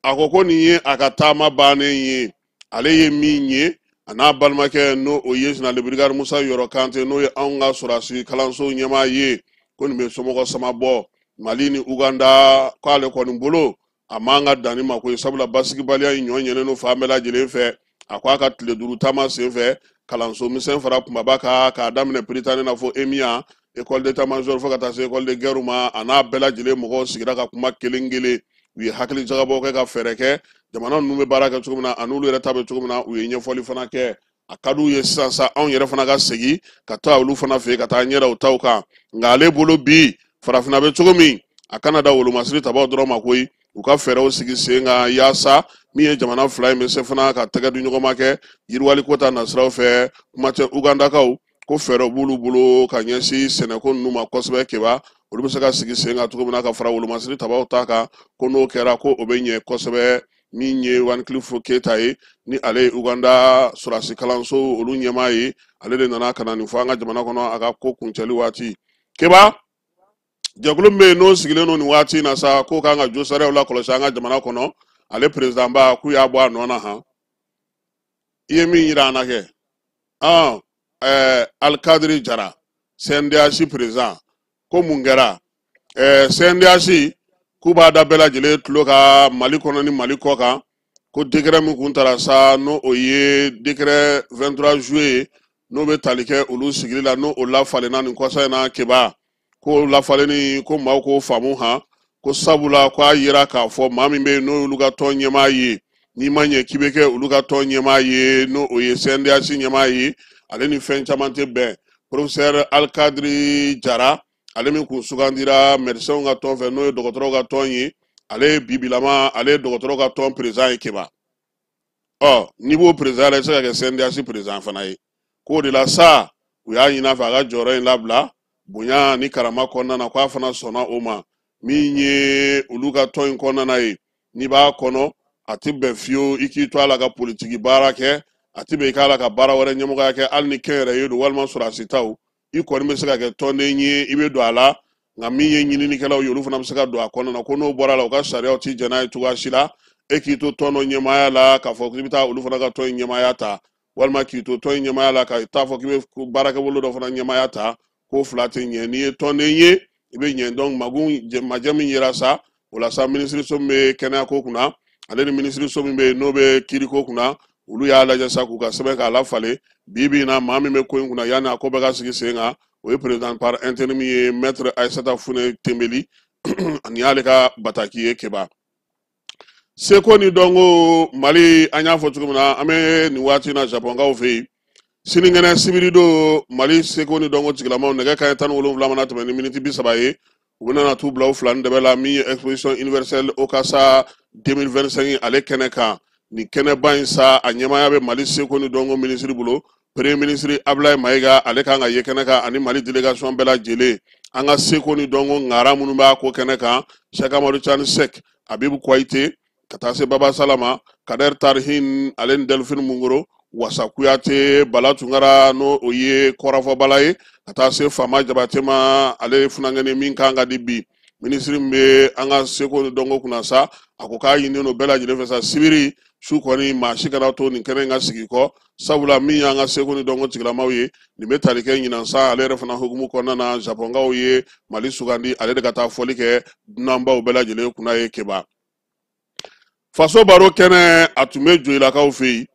akoko niye akatama bane ye ale ye minye ana balmake no oyes na le brigade Musa Yoro Kante no ye anga surasi kalanso nyama ye ko ni be somoko sama bo Mali ni Uganda ko ale ko mbolo amanga dani mako sabula basiki balia nyonyene no famela jele fe akwa ka tile duru tama se fe kalanso misen fara kuma baka ka damne pritane na fo emia école d'état major fo kata se école de guerre ana bela jele moko sigira ka kuma kelengele wi hakili jagabo ka fereke jamana nume baraka tugumna anulu reta be tugumna wi nyefoli fana ke akadu ye sansa on yere fana ka segi kata ulu fana fe kata nyera utauka ngale bolo bi farafina be tugumi akana da wolu masri taba dro makoi uka fere o sigi senga yasa miye jamana fly me se fana ka tega du nyoko make yirwali kota na sraw fe kumate Uganda ka ko fere bulu ka nyesi seneko numa kosbe keba olu bɛ se ka sigi sen kan cogo min na ka fara wolomasiri tabaw ta kan ko n'o kɛra ko o bɛ ɲɛ kosɛbɛ min ye Wancliffe Keita ye ni ale ye Uganda surasi kalanso olu ɲɛmaa ye ale de nana ka na nin fɔ an ka jamana kɔnɔ a ka ko kuncɛli waati Keba jɛkulu min bɛ yen n'o sigilen don nin waati in na sa ko kan ka jo sariyaw la kɔlɔsi an ka jamana kɔnɔ ale président ba k'u y'a bɔ a nɔ na han i ye min yira an na kɛ Alikadiri Jara CNDH président ko mun kɛra CNDH k'u b'a da bɛɛ lajɛlen tulo ka Mali kɔnɔ ni Mali kɔ kan ko décret min kun tara sa n'o o ye décret 23 juillet n'o bɛ tali kɛ olu sigili la n'o o lafalenna nin kɔsa in na Keba ko lafalenni ko maaw k'o faamu han ko sabula ko a yira k'a fɔ maa min bɛ yen n'o y'olu ka tɔn ɲɛmaa ye n'i ma ɲɛ k'i bɛ kɛ olu ka tɔn ɲɛmaa ye n'o o ye CNDH ɲɛmaa ye ale ni fɛn caman tɛ bɛn professeur Alikadiri Jara ale min kun sugandira médecins ka tɔn fɛ n'o ye dɔgɔtɔrɔw ka tɔn ye ale bibilama ale ye dɔgɔtɔrɔw ka tɔn président ye Keba n'i b'o président la i se ka kɛ CNDH président fana ye k'o de la sa u y'a ɲini a fɛ a ka jɔyɔrɔ in labila bonya ni karama kɔnɔna na k'a fana sɔnna o ma min ye olu ka tɔn in kɔnɔna ye n'i b'a kɔnɔ a ti bɛn fiyewu i k'i to a la ka politiki baara kɛ a ti bɛn i k'a la ka baara wɛrɛ ɲɛmɔgɔya kɛ hali ni kɛnyɛrɛye don walima sɔrɔsi taw i kɔni bɛ se ka kɛ tɔnden ye i bɛ don a la nka min ye ɲininikɛlaw ye olu fana bɛ se ka don a kɔnɔna na ko n'o bɔra la u ka sariyaw ti jɛn n'a ye cogoya si la e k'i to tɔn dɔ ɲɛmaaya la k'a fɔ k'i bɛ taa olu fana ka tɔn in ɲɛmaaya ta walima k'i to tɔn in ɲɛmaaya la ka taa fɔ k'i bɛ baarakɛbolo dɔ fana ɲɛmaaya ta k'o fila tɛ ɲɛ n'i ye tɔnden ye i bɛ ɲɛ donc majɛ min yera sa o la sa minisiriso min bɛ kɛnɛya ko kunna ale ni minisiriso min bɛ yen n'o bɛ kiiri ko kunna olu y'a lajɛ sa k'u ka sɛbɛn k'a lafalen bi bi in na maa min bɛ ko in kunna yanni a ko bɛ ka sigi sen kan o ye président par intérim ye maître Aissata Fune Tembeli ani y'ale ka bataki ye Keba seko ni dɔnko Mali an y'a fɔ cogo min na an bɛ nin waati in na Japonkaw fɛ yen sinikɛnɛ sibiri don Mali seko ni dɔnko tigilamaw nɛgɛ kanɲɛ 17 mana tɛmɛ ni miniti 30 ye u bɛna na t'u bila u fila ni dɛbɛ la min ye exposition universelle Okasa 2025 ale kɛnɛ kan nin kɛnɛba in sa a ɲɛmaaya bɛ Mali seko ni dɔnko minisiri bolo premier ministre Ablaye Mayiga ale kan ka ye kɛnɛ kan ani Mali délégation bɛɛ lajɛlen an ka seko ni dɔnko ŋara minnu b'a ko kɛnɛ kan Cheikh Amadou Tidiane Seck Abibu Koyite ka taa se Baba Salama Kader Tarihin ale ni Delphine Mungoro Wasa Kuyate Bala Tunkara n'o o ye kɔrɔfɔ bala ye ka taa se Fama Jabate ma ale funangɛni min kan ka di bi minisiri min bɛ an ka seko ni dɔnko kunna sa a ko k'a ɲininen don bɛɛ lajɛlen fɛ sa sibiri su kɔni maa si kana to nin kɛnɛ in ka sigi kɔ sabula min y'an ka seko ni dɔnko tigilamaw ye nin bɛ tali kɛ ɲinan sa ale yɛrɛ fana hukumu kɔnɔna na Japonkaw ye Mali sugandi ale de ka taa fɔli kɛ dunanbaw bɛɛ lajɛlen kunna ye Keba faso baro kɛnɛ a tun bɛ Joyilakaw fɛ yen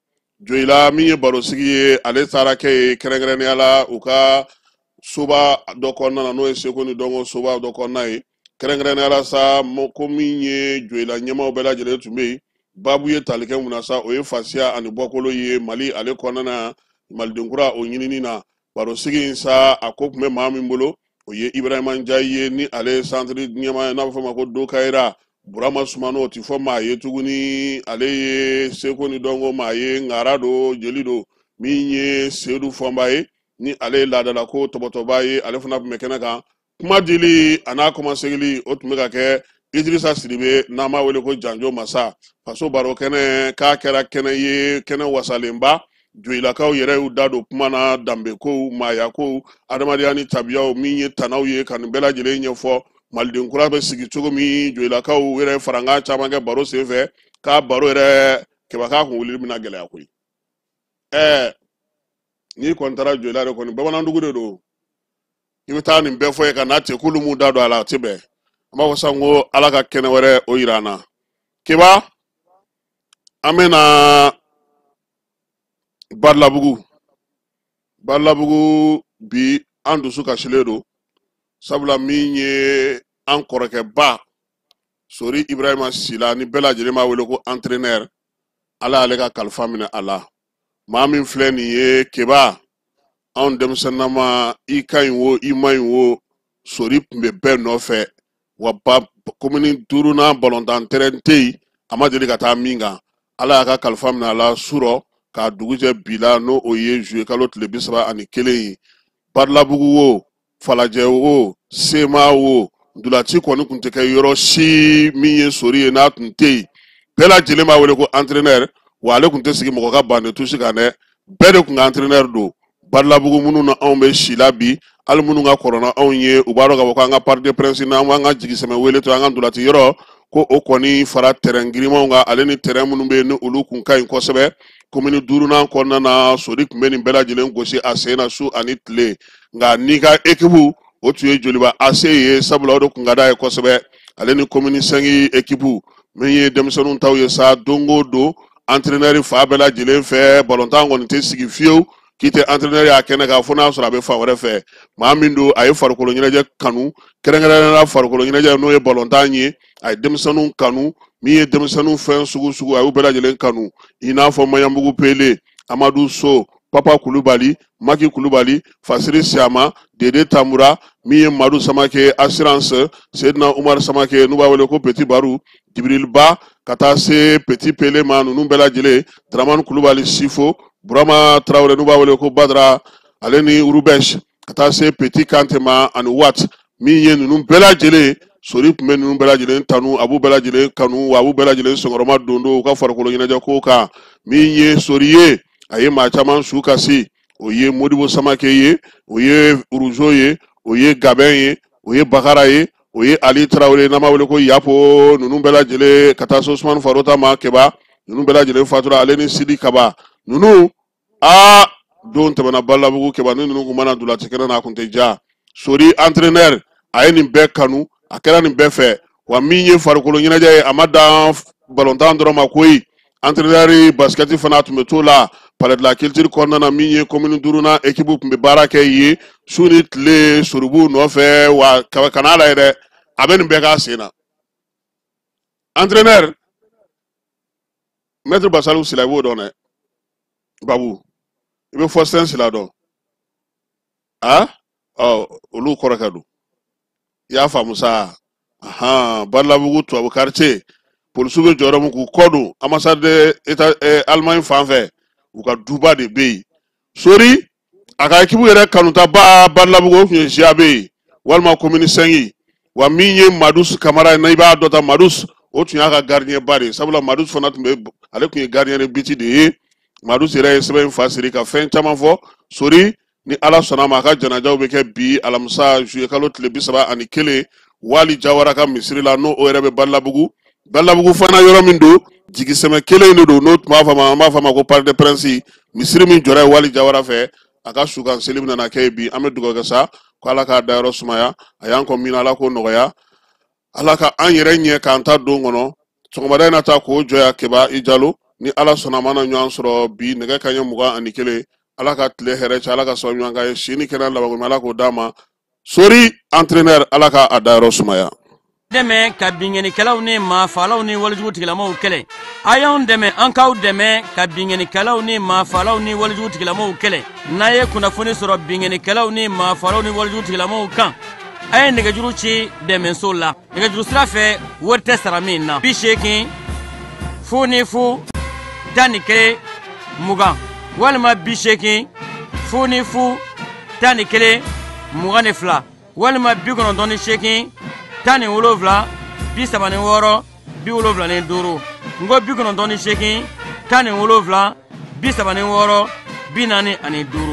Joyila min ye barosigi ye ale taara kɛ ye kɛrɛnkɛrɛnnenya la u ka soba dɔ kɔnɔna na n'o ye seko ni dɔnko soba dɔ kɔnɔna ye kɛrɛnkɛrɛnnenya la sa ko min ye Joyila ɲɛmaw bɛɛ lajɛlen tun bɛ yen babu ye tali kɛ mun na sa o ye fasiya ani bɔkolo ye Mali ale kɔnɔna malidenkura o ɲinini na barosigi in sa a ko tun bɛ maa min bolo o ye Ibrahima Ndiaye ye ni ale centre ɲɛmaa n'a bɛ fɔ ma ko Dokayira Burama Sumano o ti fɔ maa ye tuguni ale ye seko ni dɔnko maa ye ŋara do jeli do min ye Seydou Fɔnba ye ni ale ye laadala ko tɔbɔtɔba ye ale fana tun bɛ kɛnɛ kan kuma dili a n'a kɔmasegili o tun bɛ ka kɛ Idrissa Sidibe n'an b'a wele ko Janjo Masa faso baro kɛnɛ k'a kɛra kɛnɛ ye kɛnɛ wasalenba Joyilakaw yɛrɛ y'u da don kuma na danbe kow maaya kow adamadenya ni tabiyaw min ye tanaw ye ka nin bɛɛ lajɛlen ɲɛfɔ malidenkura bɛ sigi cogo min Joyilakaw yɛrɛ farankan caman kɛ baro senfɛ k'a baro yɛrɛ Keba k'a kun wuli bɛna gɛlɛya koyi n'i kɔni taara Joyila de kɔni bamanandugu de don i bɛ taa nin bɛɛ fɔ ye ka n'a cɛ k'olu m'u da don a la a tɛ bɛn an b'a fɔ sisan ko Ala ka kɛnɛ wɛrɛ o yira an na Keba an bɛna Badalabugu bi an dusu kasilen don sabula min ye an kɔrɔkɛba Sori Ibrahima Sila ni bɛɛ lajɛlen b'a wele ko entraîneur Ala y'ale ka kalifa minɛ a la maa min filɛ nin ye Keba anw denmisɛnnama i ka ɲi wo i ma ɲi wo Sori tun bɛ bɛɛ nɔfɛ wa komini 5nan balontan terrain tɛ yen a ma deli ka taa min kan Ala y'a ka kalifa minɛ a la surɔ k'a dugu jɛ bi la n'o o ye juillet kalo tile 31 ye Badalabugu wo falajɛ o sema o ndulati kɔni kun tɛ kɛ yɔrɔ si min ye sori ye n'a tun tɛ yen bɛɛ lajɛlen b'a wele ko entraîneur wa ale kun tɛ sigi mɔgɔ ka bande tusi kan dɛ bɛɛ de kun ka entraîneur don Barilabugu minnu na anw bɛ si la bi hali minnu ka kɔrɔna anw ye u b'a dɔn k'a fɔ k'an ka Parc des Princes n'an b'an ka jigisɛmɛ wele to an ka ndulati yɔrɔ ko o kɔni fara terrain girimanw kan ale ni terrain minnu bɛ yen ni olu kun ka ɲi kosɛbɛ commune 5nan kɔnɔna na sori kun bɛ nin bɛɛ lajɛlen gosi a sen na su ani tile nka n'i ka équipe o tun ye joliba AC ye sabula o de kun ka d'a ye kosɛbɛ ale ni commune 5 équipe min ye denmisɛnninw taw ye sa don o don entraîneur fa bɛɛ lajɛlen fɛ balontan kɔni tɛ sigi fiyewu k'i tɛ entraîneur y'a kɛnɛ kan fo n'a sɔrɔ a bɛ fan wɛrɛ fɛ maa min don a ye farikolo ɲɛnajɛ kanu kɛrɛnkɛrɛnnenya farikolo ɲɛnajɛ n'o ye balontan ye a ye denmisɛnninw kanu min ye denmisɛnninw fɛn sugu sugu a y'u bɛɛ lajɛlen kanu i n'a fɔ Maɲanbugu Pele Amadu So Papa Kulubali Maki Kulubali Fasiri Siama Dede Tamura min ye Madu Samake Assurance Seydina Umar Samake n'u b'a wele ko Petit Baru Jibril Ba ka taa se Petit Pele ma ninnu bɛɛ lajɛlen Dramane Kulubali Sifo Burama Traoré n'u b'a wele ko Badara ale ni Urubesh ka taa se Petit Kante ma ani Wat min ye ninnu bɛɛ lajɛlen sori tun bɛ ninnu bɛɛ lajɛlen tanu a b'u bɛɛ lajɛlen kanu wa a b'u bɛɛ lajɛlen sɔgɔma don u ka farikolo ɲɛnajɛ ko kan min ye sori ye a ye maa caman su kasi o ye Modibo Samake ye o ye Uruzo ye o ye Gabɛn ye o ye Bakara ye o ye Ali Traoré n'an b'a wele ko Yapo ninnu bɛɛ lajɛlen ka taa se Usmane Farota ma Keba ninnu bɛɛ lajɛlen fatura ale ni Sidi Kaba ninnu don tɛmɛna Barilabugu Keba ni ninnu kun mana ndulati kɛnɛ na a kun tɛ ja sori entraîneur a ye nin bɛɛ kanu a kɛra nin bɛɛ fɛ wa min ye farikolo ɲɛnajɛ ye a ma dan balontan dɔrɔn ma koyi entraîneur basket fana tun bɛ t'o la Palais de la Culture kɔnɔna na min ye commune 5nan équipe tun bɛ baara kɛ yen su ni tile soribuw nɔfɛ wa kana la yɛrɛ a bɛ nin bɛɛ k'a sen na entraîneur maître Basalu Sila i b'o dɔn dɛ Babu i bɛ Faustin Sila dɔn olu kɔrɔkɛ don i y'a faamu sa Barilabugu tubabu quartier polisiw bɛ jɔyɔrɔ min k'u kɔ don ambassade Allemagne fan fɛ u ka duba de bɛ yen sori a ka équipe yɛrɛ kanuta ba Barilabugu o tun ye Ziabe ye walima commune 5 wa min ye Madus Kamara na i b'a dɔn ta Madus o tun y'a ka gardien ba de ye sabula Madus fana tun bɛ ale tun ye gardien de biti de ye Madus yɛrɛ ye sɛbɛn in fa siri ka fɛn caman fɔ sori ni Ala sɔnna ma a ka janajaw bɛ kɛ bi alamisa juillet kalo tile 31 Wali Jawara ka misiri la n'o yɛrɛ bɛ Barilabugu fana yɔrɔ min don jigisɛmɛ kelen de don n'o tun b'a fɔ an b'a fɔ ma ko Parc des Princes misiri min jɔra Wali Jawara fɛ a ka sukan seli bɛ nana kɛ bi an bɛ dugawu kɛ sa ko Ala k'a dayɔrɔ sumaya a y'an kɔ min na Ala k'o nɔgɔya Ala ka an yɛrɛ ɲɛ k'an ta don kɔnɔ sɔgɔmada in na ta k'o jɔya Keba i Jalo ni Ala sɔnna ma na ɲɔgɔn sɔrɔ bi nɛgɛ kanɲɛ 21 Ala ka tile hɛrɛ cɛ Ala ka sababu ɲuman k'a ye sini kɛnɛ laban Ala k'o d'a ma sori entraîneur Ala ka a dayɔrɔ sumaya dɛmɛ ka bingenikɛlaw ni maafalaw ni walijugu tigilamaw kɛlɛ a y'anw dɛmɛ an k'aw dɛmɛ ka bingenikɛlaw ni maafalaw ni walijugu tigilamaw kɛlɛ n'a ye kunnafoni sɔrɔ bingenikɛlaw ni maafalaw ni walijugu tigilamaw kan a ye nɛgɛjuru ci dɛmɛso la nɛgɛjuru sira fɛ wari tɛ sara min na 80 00 11 20 walima 80 00 11 22 walima 98 17 36 75 ngo 98 17 36 45